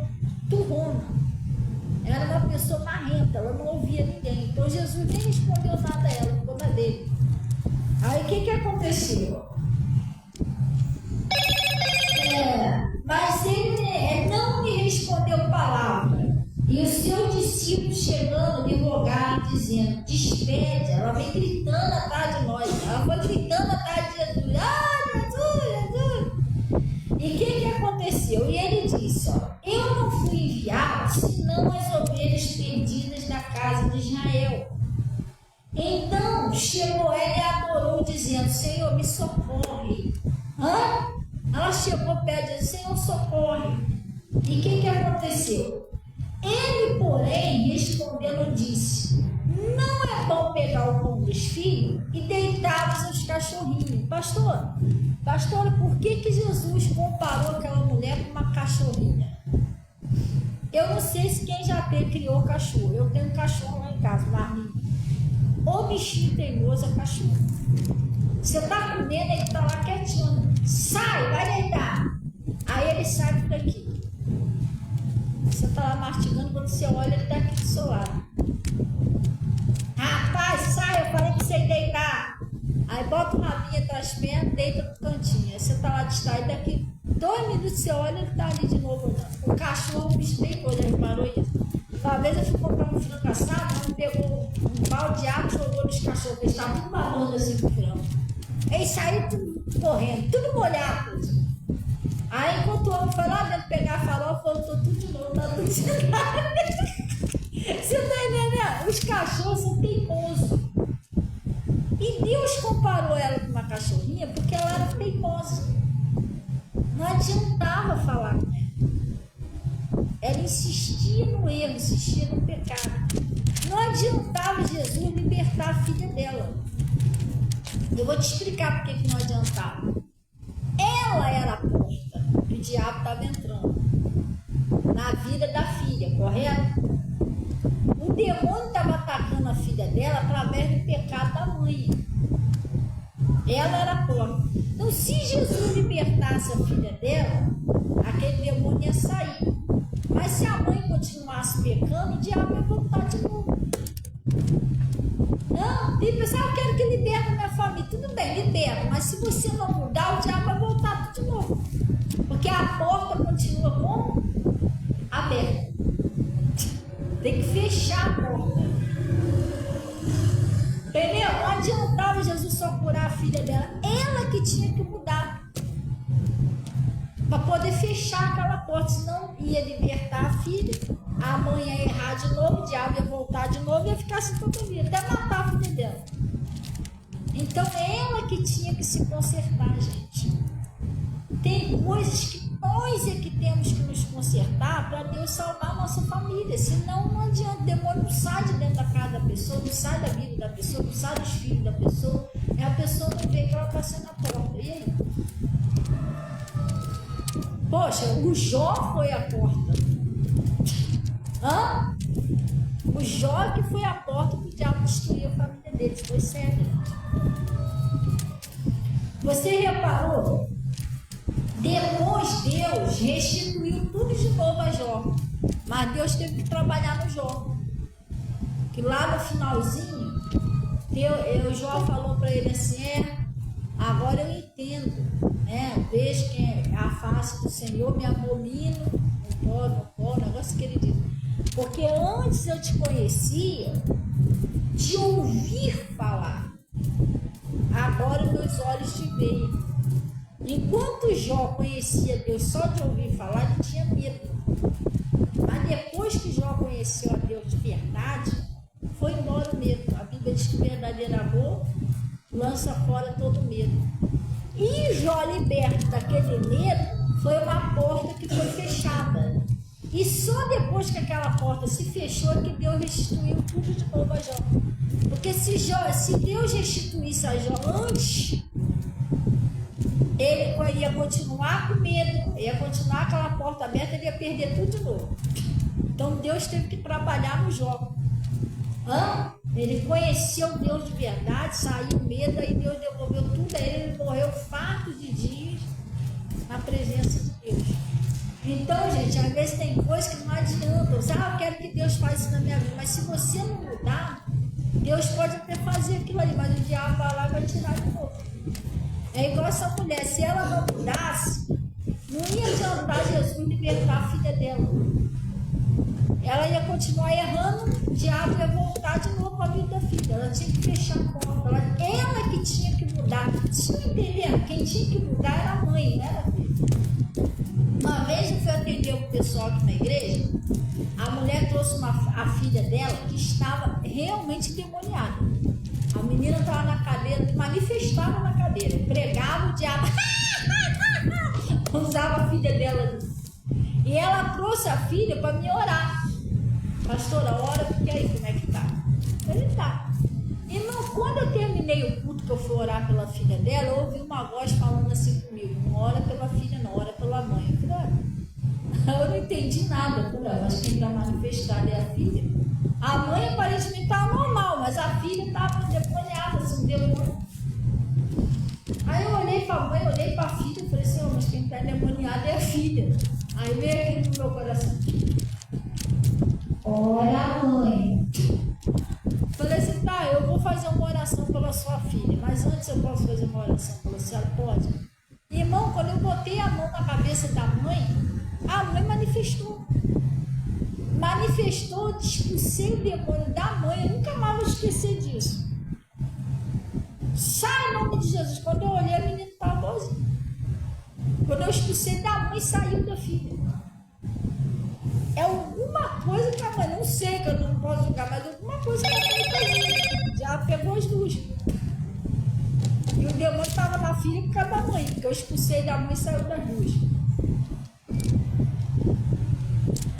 turrona, ela era uma pessoa marrenta, ela não ouvia ninguém. Então Jesus nem respondeu nada a ela, ficou na dele. Aí o que aconteceu? Mas ele não me respondeu palavra. E os seus discípulos chegando lhe rogaram, dizendo: despede. Ela vem gritando atrás de nós. Ela foi gritando atrás de Jesus. Ah, Jesus, Jesus. E o que aconteceu? E ele disse: ó, eu não fui enviado senão as ovelhas perdidas da casa de Israel. Então chegou ela e adorou, dizendo: Senhor, me socorre. Ela chegou perto e disse: Senhor, socorre. E o que aconteceu? Ele, porém, respondendo, disse: não é bom pegar o pão dos filhos e deitá-los aos cachorrinhos. Pastora, por que Jesus comparou aquela mulher com uma cachorrinha? Eu não sei se quem já criou cachorro. Eu tenho um cachorro lá em casa, Marlinho. O bichinho teimoso é cachorro. Você está comendo, ele está lá quietinho. Sai, vai deitar. Aí ele sai por aqui. Você tá lá mastigando, quando você olha, ele tá aqui do seu lado. Rapaz, sai, eu falei pra você deitar. Aí bota o rabinho atrás das pernas, deita no cantinho. Aí você tá lá distraído, daqui 2 minutos você olha, ele tá ali de novo olhando. O cachorro, o bicho bem doido, já reparou isso? Uma vez eu fui comprar um frango assado, ele pegou um balde de água e jogou nos cachorros, eles estavam tudo babando assim com o frango. Eles saíram tudo correndo, tudo molhado. Aí enquanto o homem foi lá dentro pegar a farofa, voltou tudo de novo, tá tudo de novo. Você tá entendendo? Os cachorros são teimosos. E Deus comparou ela com uma cachorrinha porque ela era teimosa. Não adiantava falar com ela. Ela insistia no erro, insistia no pecado. Não adiantava Jesus libertar a filha dela. Eu vou te explicar por que não adiantava. Ela era a porta que o diabo estava entrando na vida da filha, correto? O demônio estava atacando a filha dela através do pecado da mãe. Ela era a porta. Então, se Jesus libertasse a filha dela, aquele demônio ia sair. Mas se a mãe continuasse pecando, o diabo ia voltar de novo. Não, tem pessoal, eu quero que liberte a minha família. Tudo bem, liberta. Mas se você não mudar, o diabo vai voltar de novo. Porque a porta continua como? Aberta. Tem que fechar a porta. Entendeu? Não adiantava Jesus só curar a filha dela. Ela que tinha que mudar. Para poder fechar aquela porta. Senão ia libertar a filha. A mãe ia errar de novo. O diabo ia voltar de novo. E ia ficar assim toda a vida. Até matar a filha dela. Então ela que tinha que se consertar, gente. Tem coisas que nós é que temos que nos consertar para Deus salvar a nossa família. Senão não adianta. O demônio não sai de dentro da casa da pessoa, não sai da vida da pessoa, não sai dos filhos da pessoa. E a pessoa não vê que ela está sendo a porta. E aí? Poxa, o Jó foi a porta. Hã? O Jó que foi a porta que o diabo destruiu a família deles. Foi sério. Você reparou? Depois Deus restituiu tudo de novo a Jó. Mas Deus teve que trabalhar no Jó. Que lá no finalzinho, o Jó falou para ele assim, agora eu entendo, né? Vejo que a face do Senhor me abomino, não, negócio que ele diz. Porque antes eu te conhecia de ouvir falar. Agora meus olhos te veem. Enquanto Jó conhecia Deus só de ouvir falar, ele tinha medo. Mas depois que Jó conheceu a Deus de verdade, foi embora o medo. A Bíblia diz que o verdadeiro amor lança fora todo medo. E Jó, liberto daquele medo, foi uma porta que foi fechada. E só depois que aquela porta se fechou que Deus restituiu tudo de novo a Jó. Porque se Deus restituísse a Jó antes, ele ia continuar com medo, ia continuar aquela porta aberta, ele ia perder tudo de novo. Então Deus teve que trabalhar no Jó. Ele conheceu Deus de verdade, saiu o medo, aí Deus devolveu tudo a ele, ele morreu farto de dias na presença de Deus. Então, gente, às vezes tem coisas que não adianta. Você, eu quero que Deus faça isso na minha vida, mas se você não mudar, Deus pode até fazer aquilo ali, mas o diabo vai lá e vai tirar de novo. É igual essa mulher, se ela não mudasse, não ia adiantar Jesus libertar a filha dela. Ela ia continuar errando, o diabo ia voltar de novo para a vida da filha. Ela tinha que fechar a porta, ela que tinha que mudar. Vocês não entenderam? Quem tinha que mudar era a mãe, não era a filha. Uma vez eu fui atender o pessoal aqui na igreja, a mulher trouxe a filha dela que estava realmente endemoniada. A menina estava na cadeira, manifestava na cadeira, pregava o diabo, usava a filha dela ali. E ela trouxe a filha para me orar. Pastora, ora, porque aí como é que tá? Ele tá. Irmão, quando eu terminei o culto que eu fui orar pela filha dela, eu ouvi uma voz falando assim comigo, não ora pela filha não, ora pela mãe. Eu falei, eu não entendi nada. Eu falei, mas quem está manifestado é a filha. A mãe aparentemente estava normal, mas a filha estava endemoniada, assim, um demônio. Aí eu olhei para a mãe, olhei para a filha e falei, Senhor, mas quem está endemoniado é a filha. Aí veio aquilo no meu coração. ora mãe. Falei assim, tá, eu vou fazer uma oração pela sua filha, mas antes eu posso fazer uma oração pela senhora? Pode. Irmão, quando eu botei a mão na cabeça da mãe, a mãe manifestou. Manifestou, expulsei o demônio da mãe, eu nunca mais vou esquecer disso. Sai em nome de Jesus. Quando eu olhei, a menina estava boazinha. Quando eu expulsei da mãe, saiu da filha. É alguma coisa que a mãe, não sei, que eu não posso julgar, mas alguma coisa que a mãe fazia. Já pegou as duas. E o demônio estava na filha por causa da mãe, porque eu expulsei da mãe e saiu das duas.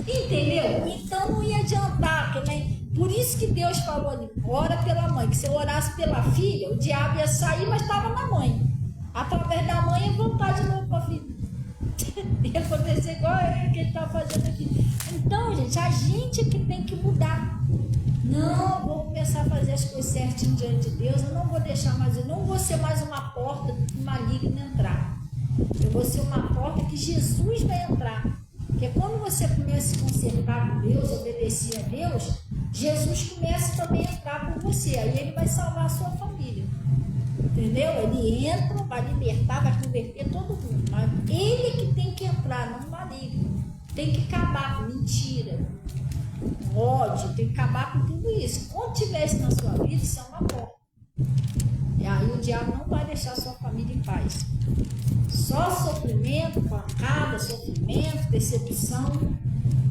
Entendeu? Então não ia adiantar, porque, né? Por isso que Deus falou ali, ora pela mãe, que se eu orasse pela filha, o diabo ia sair, mas estava na mãe. Através da mãe ia voltar de novo para a filha. Ia acontecer igual que ele está fazendo aqui. Então, gente, a gente é que tem que mudar. Não, vou começar a fazer as coisas certinho diante de Deus, eu não vou deixar mais, eu não vou ser mais uma porta maligna entrar. Eu vou ser uma porta que Jesus vai entrar. Porque quando você começa a se consertar com Deus, obedecer a Deus, Jesus começa também a entrar por você. Aí ele vai salvar a sua família. Entendeu? Ele entra, vai libertar, vai converter todo mundo. Mas ele que tem que entrar, não o maligno. Tem que acabar com mentira, ódio, tem que acabar com tudo isso. Quando tiver isso na sua vida, isso é uma porta. E aí o diabo não vai deixar a sua família em paz. Só sofrimento, pancada, sofrimento, decepção.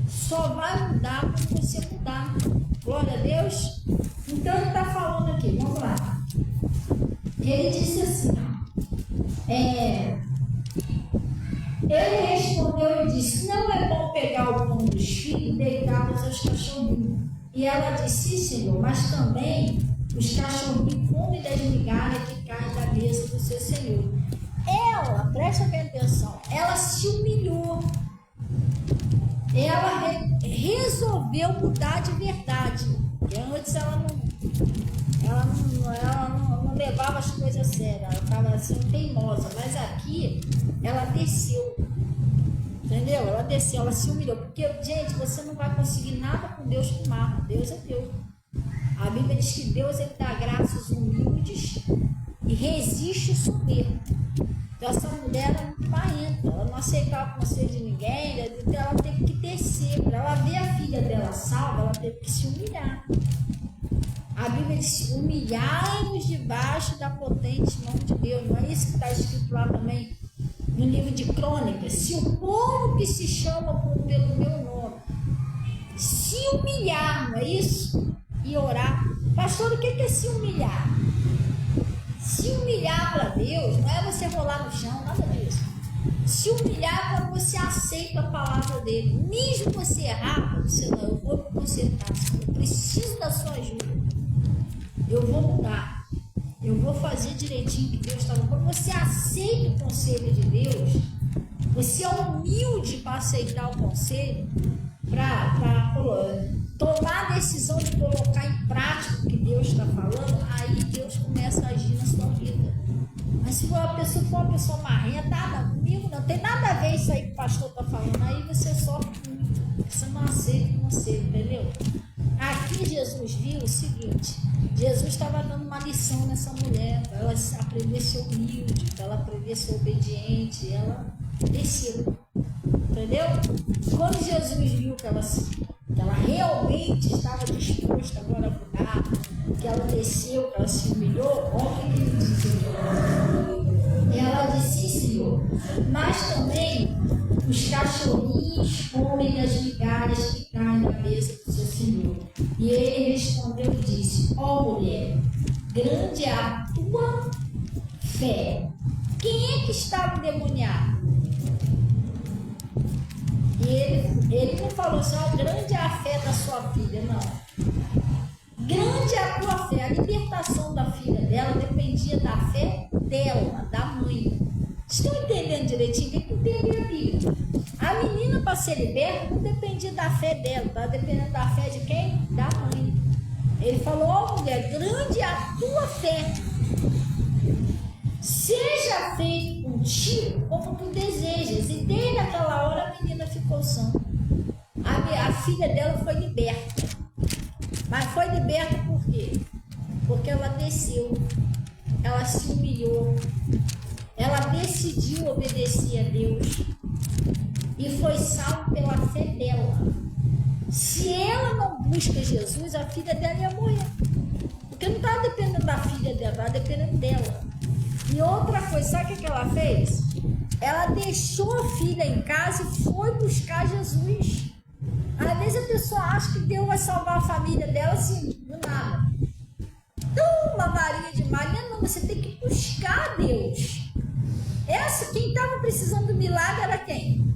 Só vai mudar quando você mudar. Glória a Deus. Então ele está falando aqui, vamos lá. Ele disse assim, ele respondeu e disse, não é bom pegar o pão dos filhos e deitá-los aos cachorrinhos. E ela disse, sim, Senhor, mas também os cachorrinhos comem das migalhas que caem da mesa do seu Senhor. Ela, presta bem atenção, ela se humilhou. Ela resolveu mudar de verdade. Porque antes ela não levava as coisas a sério, ela estava assim teimosa. Mas aqui ela desceu. Entendeu? Ela desceu, ela se humilhou. Porque, gente, você não vai conseguir nada com Deus com marra. Deus é Deus. A Bíblia diz que Deus ele dá graça aos humildes e resiste o soberbo. Então essa mulher era muito marrenta, ela não aceitava o conselho de ninguém, então ela teve que descer. Para ela ver a filha dela salva, ela teve que se humilhar. A Bíblia diz, humilhai-vos debaixo da potente mão de Deus. Não é isso que está escrito lá também no livro de Crônicas? Se o povo que se chama pelo meu nome se humilhar, não é isso? E orar. Pastor, o que é se humilhar? Se humilhar para Deus não é você rolar no chão, nada disso. Se humilhar é quando você aceita a palavra dele. Mesmo você errar, você não, eu vou me consertar, eu preciso da sua ajuda. Eu vou mudar. Eu vou fazer direitinho o que Deus está falando. Quando você aceita o conselho de Deus, você é humilde para aceitar o conselho, para tomar a decisão de colocar em prática o que Deus está falando, aí Deus começa a agir na sua vida. Mas se for uma pessoa marrenta, comigo não tem nada a ver isso aí que o pastor está falando, aí você sofre muito, você não aceita o conselho, entendeu? Aqui Jesus viu o seguinte, Jesus estava dando uma lição nessa mulher, para ela aprender a ser humilde, para ela aprender a ser obediente, ela desceu, entendeu? Quando Jesus viu que ela realmente estava disposta agora a mudar, que ela desceu, que ela se humilhou, olha o que ele disse. Ela disse, sim, Senhor, mas também os cachorrinhos comem das migalhas que caem na mesa do seu Senhor. E ele respondeu e disse, mulher, grande é a tua fé. Quem é que estava endemoniado? E ele não falou assim, grande é a fé da sua filha, não. Grande é a tua fé. A libertação da filha dela dependia da fé dela, da mãe. Estão entendendo direitinho? Tem que entender a Bíblia. A menina, para ser liberta, não dependia da fé dela, estava dependendo da fé de quem? Da mãe. Ele falou, mulher, grande é a tua fé. Seja feito contigo como tu desejas. E desde aquela hora a menina ficou sã. A filha dela foi liberta. Mas foi liberta por quê? Porque ela desceu, ela se humilhou, ela decidiu obedecer a Deus e foi salva pela fé dela. Se ela não busca Jesus, a filha dela ia morrer. Porque não estava dependendo da filha dela, estava dependendo dela. E outra coisa, sabe o que ela fez? Ela deixou a filha em casa e foi buscar Jesus. Às vezes a pessoa acha que Deus vai salvar a família dela assim, do nada. Então, uma varinha de Maria, não, você tem que buscar Deus. Quem estava precisando do milagre era quem?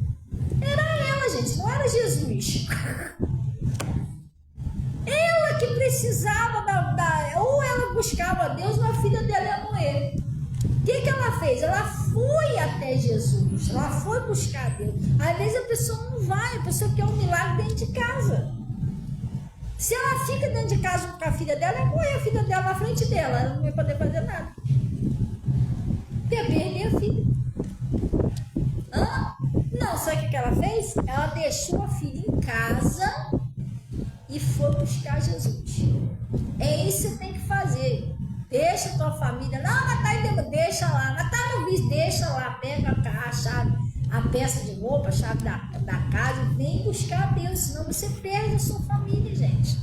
Era ela, gente, não era Jesus. Ela que precisava ou ela buscava Deus ou a filha dela ia morrer. O que ela fez? Ela foi até Jesus, ela foi buscar Deus. Às vezes a pessoa não vai, a pessoa quer um milagre dentro de casa. Se ela fica dentro de casa com a filha dela, ela vai morrer a filha dela na frente dela, ela não vai poder fazer nada. Perder a filha. Não, sabe o que ela fez? Ela deixou a filha em casa e foi buscar Jesus. É isso que você tem que fazer. Deixa a tua família. Não, mas tá aí dentro, deixa lá. Mas tá no vício, deixa lá. Pega a chave, a peça de roupa, a chave da casa e vem buscar a Deus. Senão você perde a sua família, gente.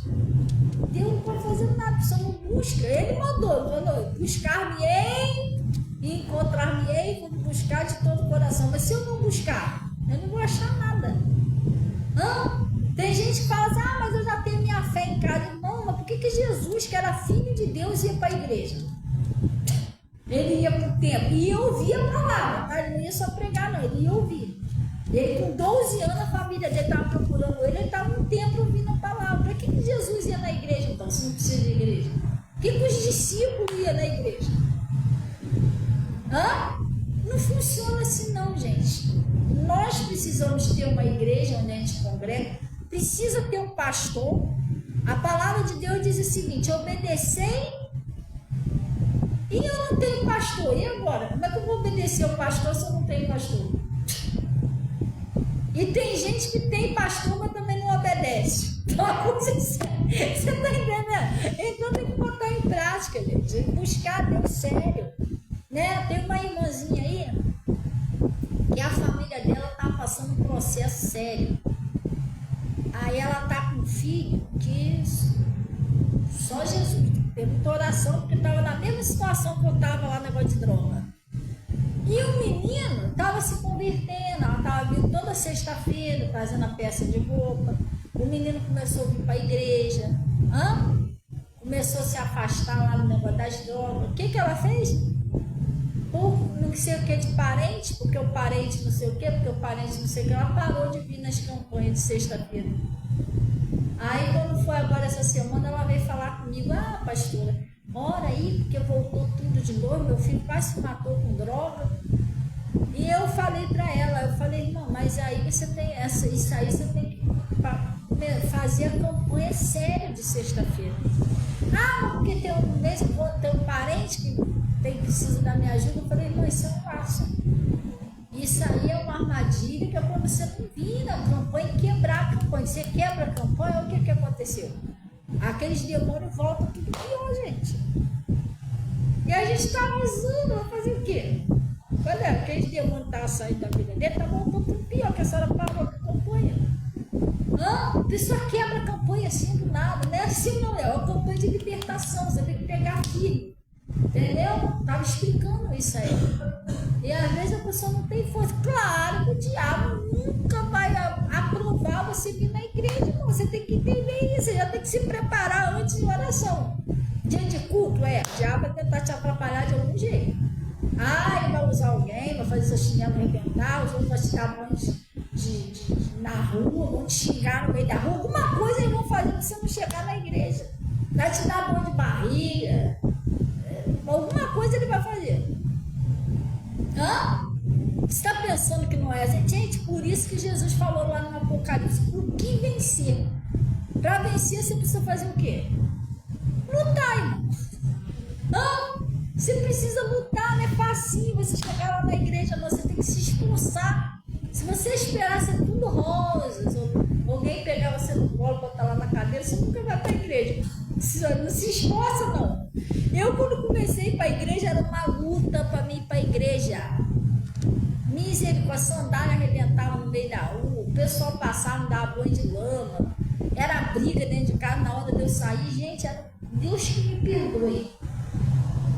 Deus não pode fazer nada, você não busca. Ele mandou buscar-me-ei e encontrar-me-ei, vou buscar de todo o coração. Mas se eu não buscar, eu não vou achar nada. Tem gente que fala assim, mas eu já tenho minha fé em casa. Irmão, mas por que Jesus, que era filho de Deus, ia para a igreja? Ele ia para o templo e ia ouvir a palavra, tá? Ele não ia só pregar, não, ele ia ouvir. Ele, com 12 anos, a família dele estava procurando ele estava no templo ouvindo a palavra. Para que Jesus ia na igreja, então, se não precisa de igreja? Por que os discípulos iam na igreja? Não funciona assim, não, gente. Nós precisamos ter uma igreja onde a gente congrega, precisa ter um pastor. A palavra de Deus diz o seguinte: obedecei. E eu não tenho pastor. E agora? Como é que eu vou obedecer o pastor se eu não tenho pastor? E tem gente que tem pastor, mas também não obedece. Então, você está entendendo? Então tem que botar em prática, gente. Buscar Deus sério. Né? Tem uma irmãzinha aí que a família dela está passando um processo sério. Aí ela está com um filho que só Jesus. Teve muita oração, porque estava na mesma situação que eu estava lá no negócio de droga. E o menino estava se convertendo, ela estava vindo toda sexta-feira, trazendo a peça de roupa. O menino começou a vir para a igreja, começou a se afastar lá no negócio das drogas. O que ela fez? Por não sei o que de parente, porque o parente não sei o que, porque o parente não sei o que, ela parou de vir nas campanhas de sexta-feira. Aí quando foi agora essa semana, ela veio falar comigo: pastora, ora aí, porque voltou tudo de novo, meu filho quase se matou com droga. E eu falei pra ela, irmão, mas aí você tem isso aí você tem que fazer a campanha séria de sexta-feira. Porque tem um parente que precisa da minha ajuda. Eu falei: irmão, isso eu não faço. Isso aí é uma armadilha que é para você não vir na campanha e quebrar a campanha. Você quebra a campanha, o que aconteceu? Aqueles demônios voltam tudo pior, gente. E a gente está usando, vai fazer o quê? Quando aqueles demônios estavam saindo da vida dele, está voltando tudo pior, que a senhora parou com a campanha. A pessoa quebra a campanha assim do nada. Não é assim, não, é uma campanha de libertação. Você tem que pegar firme. Entendeu? Estava explicando isso aí. E às vezes a pessoa não tem força. Claro que o diabo nunca vai aprovar você vir na igreja. Não, você tem que entender isso. Você já tem que se preparar antes de oração. Dia de culto, o diabo vai tentar te atrapalhar de algum jeito. Ele vai usar alguém, vai fazer seu chinelo arrebentar, os outros vão te dar banhos na rua, vão te xingar no meio da rua. Alguma coisa eles vão fazer pra você não chegar na igreja. Vai te dar dor de barriga. Alguma coisa ele vai fazer. Você está pensando que não é assim? Gente, por isso que Jesus falou lá no Apocalipse: o que vencer? Para vencer você precisa fazer o quê? Lutar, irmão. Você precisa lutar, não é facinho você chegar lá na igreja, não. Você tem que se esforçar. Se você esperar ser tudo rosas, ou alguém pegar você no Mariana, você nunca vai para a igreja. Não se esforça, não. Eu, quando comecei para a igreja, era uma luta para mim ir para a igreja. Misericórdia, sandália arrebentava no meio da rua, o pessoal passava, me dava banho de lama, era briga dentro de casa na hora de eu sair. Gente, era Deus que me perdoe.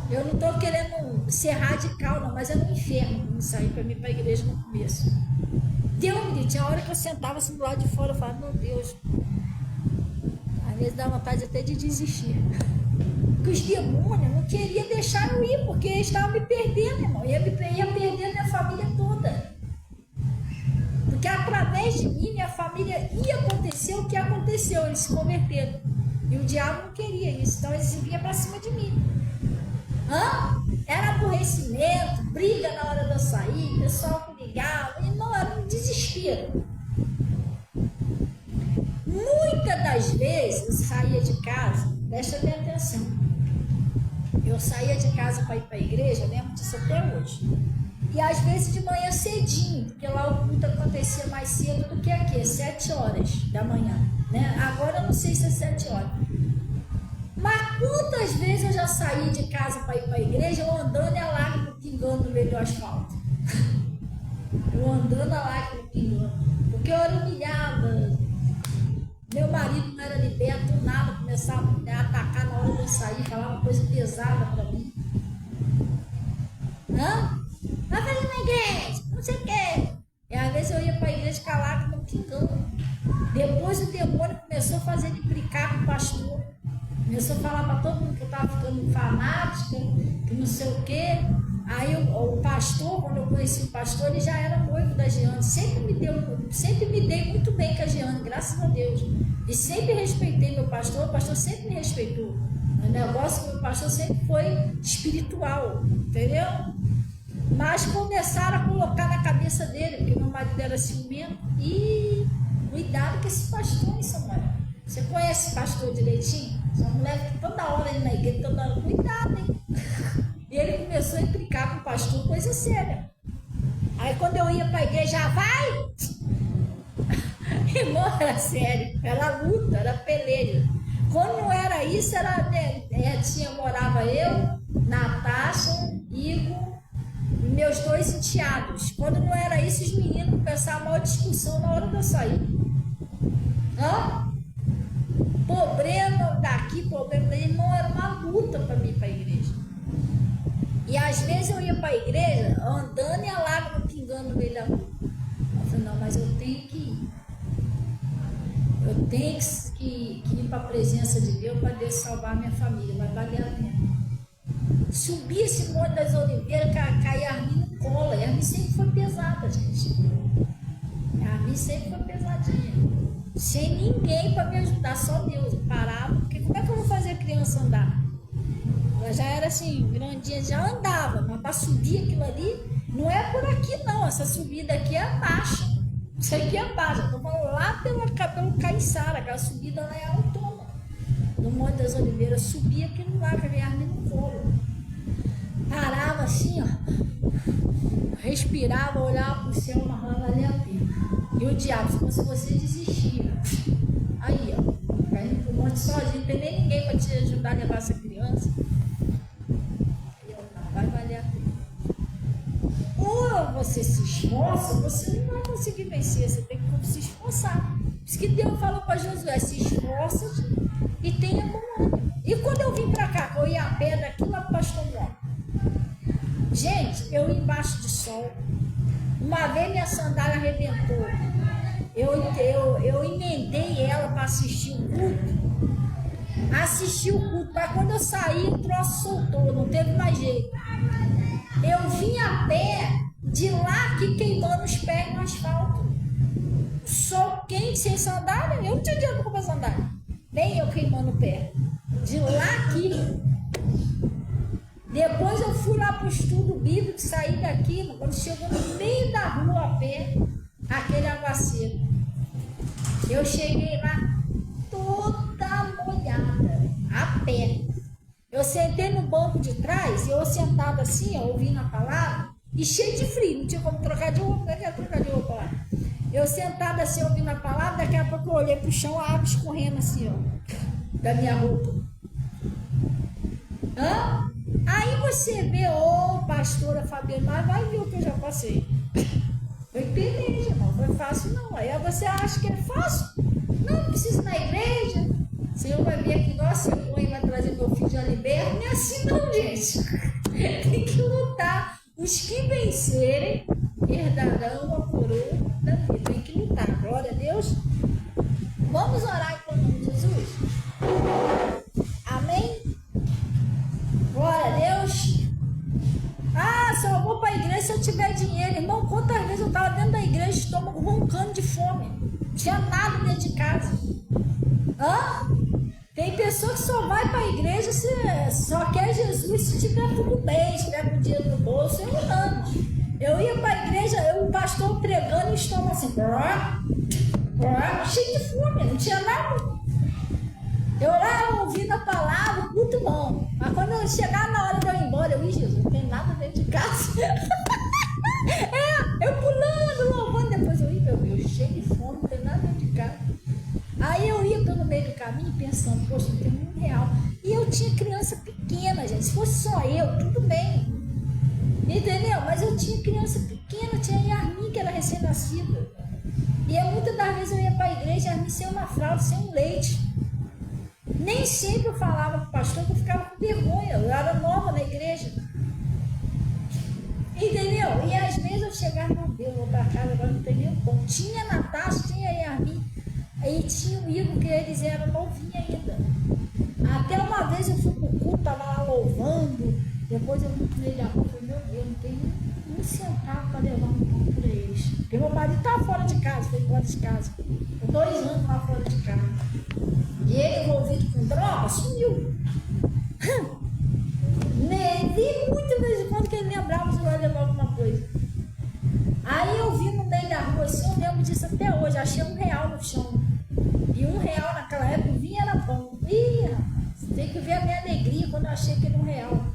Eu não estou querendo ser radical, não, mas era um inferno quando sair para mim para a igreja no começo. Deus me deu, tinha hora que eu sentava assim do lado de fora, eu falava, meu Deus, às vezes dá vontade até de desistir. Porque os demônios não queriam deixar eu ir, porque eles estavam me perdendo, irmão. Ia perdendo minha família toda. Porque através de mim, minha família ia acontecer o que aconteceu, eles se converteram. E o diabo não queria isso, então eles vinham para cima de mim. Era aborrecimento, briga na hora de eu sair, o pessoal me ligava, e não, era um desespero. Muitas das vezes eu saía de casa, presta bem atenção, eu saía de casa para ir para a igreja, lembro disso até hoje, e às vezes de manhã cedinho, porque lá o culto acontecia mais cedo do que aqui, 7 horas da manhã, né? Agora eu não sei se é 7 horas. Mas quantas vezes eu já saí de casa para ir para a igreja, eu andando e a lágrima pingando no meio do asfalto. Eu andando a lágrima pingando. Porque eu era humilhada. Meu marido não era liberto, nada, começava a me atacar na hora de eu sair, falava coisa pesada para mim. Vai fazer na igreja, não sei o quê. E às vezes eu ia para a igreja com a lágrima pingando. Depois o demônio começou a fazer implicar com o pastor. Começou a falar para todo mundo que eu estava ficando fanática, que não sei o quê. Aí o pastor, quando eu conheci o pastor, ele já era noivo da Jeane. Sempre me dei muito bem com a Jeane, graças a Deus. E sempre respeitei meu pastor, o pastor sempre me respeitou. O negócio do meu pastor sempre foi espiritual, entendeu? Mas começaram a colocar na cabeça dele, porque meu marido era ciumento. E cuidado com esse pastor, hein, Samuel? Você conhece esse pastor direitinho? Essa mulher que toda hora ele na igreja, toda hora, cuidado, hein? E ele começou a implicar com o pastor, coisa séria. Aí quando eu ia para a igreja, já vai! Irmão, era sério, era luta, era peleja. Quando não era isso, era morava eu, Natasha, Igor e meus 2 enteados. Quando não era isso, os meninos começavam a maior discussão na hora de eu sair. Problema daqui, problema daí, não era uma luta para mim ir para a igreja. E às vezes eu ia para a igreja andando e a lágrima pingando no meio da rua. Eu falei, não, mas eu tenho que ir. Eu tenho que ir para a presença de Deus para Deus salvar a minha família, vai valer a pena. Subi esse Monte das Oliveiras, caía a Armin no colo, e a Armin sempre foi pesada, gente. A Armin sempre foi pesadinha. Sem ninguém para me ajudar, só Deus. Eu parava, porque como é que eu vou fazer a criança andar? Ela já era assim, grandinha, já andava, mas para subir aquilo ali, não é por aqui não, essa subida aqui é abaixo. Isso aqui é abaixo, eu tô falando lá pelo Caiçara, aquela subida lá é autona. No Monte das Oliveiras, subia aquilo lá, com a minha arma no colo. Parava assim, ó, respirava, olhava pro céu, mas valia a pena. E o diabo, se você desistir, aí, ó, caindo pro monte sozinho, não tem nem ninguém para te ajudar a levar essa criança. Aí, ó, vai valer a pena. Ou você se esforça, você não vai conseguir vencer, você tem que se esforçar. Por isso que Deus falou para Josué, se esforça e tenha bom ânimo. E quando eu vim para cá, que eu ia a pé daqui lá pro Pastor Blanco, gente, eu ia embaixo de sol. Uma vez minha sandália arrebentou. Eu emendei ela para assistir o culto. Assisti o culto, mas quando eu saí, o troço soltou, não teve mais jeito. Eu vim a pé de lá aqui queimando os pés no asfalto. Sol quente, sem sandália, eu não tinha dinheiro para comprar sandália. Nem eu queimando o pé. De lá aqui. Depois eu fui lá para o estudo bíblico, saí daqui, quando chegou no meio da rua a pé, aquele aguaceiro. Eu cheguei lá toda molhada, a pé. Eu sentei no banco de trás, e eu sentada assim, ó, ouvindo a palavra, e cheio de frio, não tinha como trocar de roupa, não quero trocar de roupa lá. Eu sentada assim, ouvindo a palavra, daqui a pouco eu olhei pro chão, a água escorrendo assim, ó, da minha roupa. Hã? Aí você vê, ô pastora Fabiana, mas vai ver o que eu já passei. Foi peleja, não foi fácil não. Aí você acha que é fácil? Não precisa ir na igreja. O Senhor vai vir aqui igual a cegonha e vai trazer meu filho já liberto. Não é assim não, gente. Tem que lutar. Os que vencerem herdarão a coroa da vida. Tem que lutar. Glória a Deus. Vamos orar em nome de Jesus? Amém? Glória a Deus. Ah, só vou para a igreja se eu tiver dinheiro. Irmão, quantas vezes eu estava dentro da igreja, estômago roncando de fome. Não tinha nada dentro de casa. Hã? Tem pessoa que só vai para a igreja se só quer Jesus se tiver tudo bem, se tiver com dinheiro no bolso. Eu não. Eu ia para a igreja, o pastor pregando e o estômago assim, cheio de fome, não tinha nada. Eu lá ouvindo a palavra, muito bom. Mas quando eu chegar na hora de eu ir embora, eu ia, Jesus, não tem nada dentro de casa. Eu pulando, louvando, depois eu ia, meu Deus, cheio de fome, não tem nada dentro de casa. Aí eu ia pelo meio do caminho pensando, poxa, não tem R$1. E eu tinha criança pequena, gente. Se fosse só eu, tudo bem. Entendeu? Mas eu tinha criança pequena, tinha a Yasmin, que era recém-nascida. E muitas das vezes eu ia para a igreja, a Yasmin sem uma fralda, sem um leite. Nem sempre eu falava para o pastor que eu ficava com vergonha, eu era nova na igreja. Entendeu? E às vezes eu chegava, meu Deus, vou para casa, agora não tem nem pão. Tinha a Natasha, tinha a Yasmin, aí tinha o Igor, que eles eram novinhos ainda. Até uma vez eu fui pro culto, estava lá louvando, depois eu fui pro meio da rua, falei, meu Deus, não tem um centavo para levar um pão para eles. Porque meu marido estava fora de casa, foi embora de casa. Por 2 anos lá fora de casa. E ele envolvido com droga, sumiu. Vi muitas vezes quando que ele lembrava de lá levar alguma coisa. Aí eu vi no meio da rua assim, eu lembro disso até hoje, achei R$1 no chão. E R$1 naquela época vinha era pão. Ih, rapaz, tem que ver a minha alegria quando eu achei que era R$1.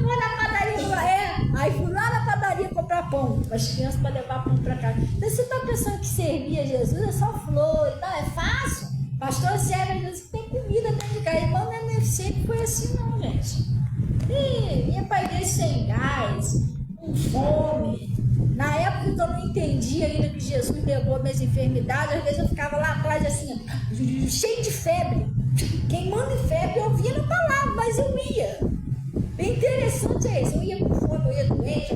Vou na padaria, aí fui lá na padaria comprar pão para as crianças para levar pão para casa. Então, você está pensando que servir a Jesus é só flor, não, é fácil. Pastor serve a Jesus que tem comida dentro de casa. Irmão, não é sempre foi assim não, gente. E ia para a igreja sem gás, com fome. Na época eu não entendia ainda que Jesus levou minhas enfermidades, às vezes eu ficava lá atrás assim, cheio de febre. Queimando em febre, eu via na palavra, mas eu ia. O interessante é isso, eu ia com fome, eu ia doente,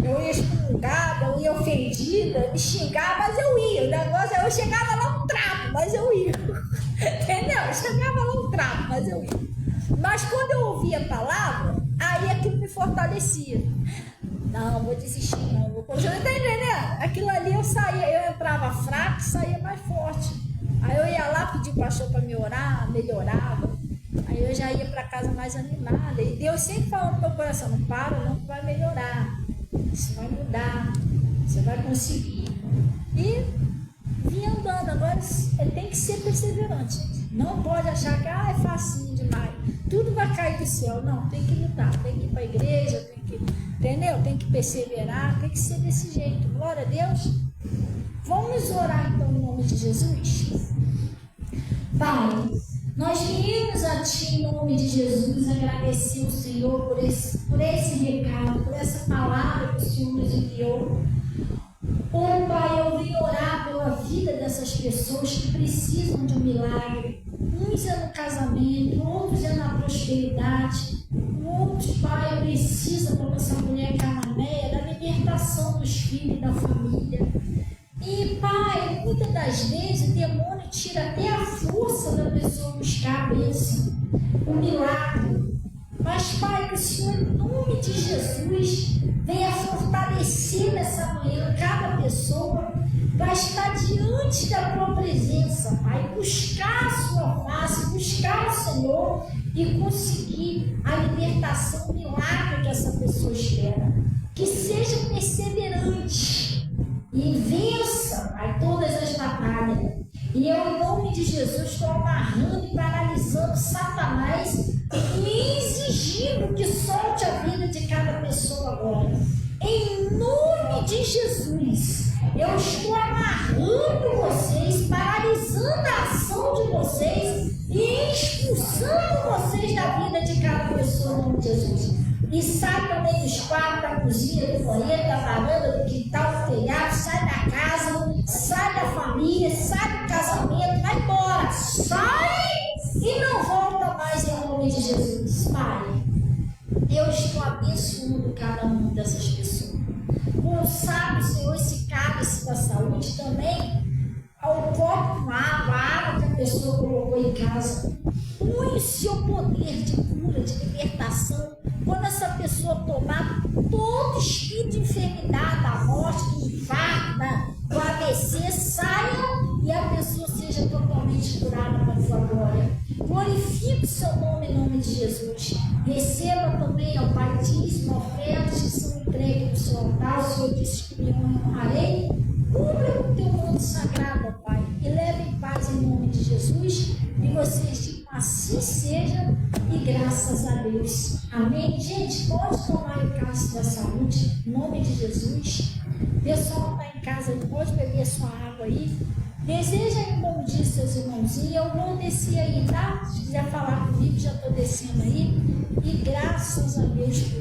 eu ia excomungada, eu ia ofendida, me xingava, mas eu ia. O negócio é eu chegava lá um trapo, mas eu ia. Entendeu? Eu chegava lá um trapo, mas eu ia. Mas quando eu ouvia a palavra, aí aquilo me fortalecia. Não, vou desistir, não, vou continuar. Tá entendendo? Aquilo ali eu saía, eu entrava fraco e saía mais forte. Aí eu ia lá pedir o pastor para me orar, melhorava. Aí eu já ia para casa mais animada. E Deus sempre falou no meu coração, não para, não, que vai melhorar. Isso vai mudar, você vai conseguir. E vinha andando. Agora tem que ser perseverante, gente. Não pode achar que é facinho demais. Tudo vai cair do céu. Não, tem que lutar, tem que ir para a igreja, tem que, entendeu? Tem que perseverar, tem que ser desse jeito. Glória a Deus. Vamos orar então em nome de Jesus. Pai, nós viemos a Ti em nome de Jesus agradecer o Senhor por esse recado, por essa palavra que o Senhor nos enviou. Oh, Pai, eu vim orar pela vida dessas pessoas que precisam de um milagre. Uns é no casamento, outros é na prosperidade. Outros, Pai, precisa, como essa mulher cananeia, da libertação dos filhos e da família. E, Pai, muitas das vezes o demônio tira até a força da pessoa buscar a bênção, o milagre. Mas, Pai, que o Senhor, em nome de Jesus, venha fortalecer nessa manhã cada pessoa para estar diante da Tua presença, Pai, buscar a Sua face, buscar o Senhor e conseguir a libertação, o milagre que essa pessoa espera. Que seja perseverante e vença, Pai, todas as batalhas. E eu, em nome de Jesus, estou amarrando e paralisando Satanás e exigindo que solte a vida de cada pessoa agora. Em nome de Jesus, eu estou amarrando vocês, paralisando a ação de vocês e expulsando vocês da vida de cada pessoa, em nome de Jesus. E sai também dos quartos, da cozinha, do banheiro, da varanda, do quintal, do telhado, sai da casa, sai da família, sai do casamento, vai embora, sai e não volta mais em nome de Jesus. Pai, eu estou abençoando cada uma dessas pessoas. Consagra, Senhor, esse cálice da saúde também ao copo com água, a água que a pessoa colocou em casa. Põe o seu poder de cura, de libertação. Quando essa pessoa tomar, todo espírito de enfermidade, da morte, do infarto, do AVC, saia e a pessoa seja totalmente curada para a sua glória. Glorifique o seu nome em nome de Jesus. Receba também, ó Pai, dízimo, ofertas que são entregues no seu altar. O Senhor disse que me honrarei. Cubra o teu nome sagrado, ó Pai, e leve em paz em nome de Jesus. E vocês digam assim seja, e graças a Deus. Amém? Gente, pode tomar o cálice da saúde, em nome de Jesus. Pessoal que está em casa, pode beber a sua água aí. Deseja um bom dia, seus irmãozinhos. Eu vou descer aí, tá? Se quiser falar comigo, já estou descendo aí. E graças a Deus.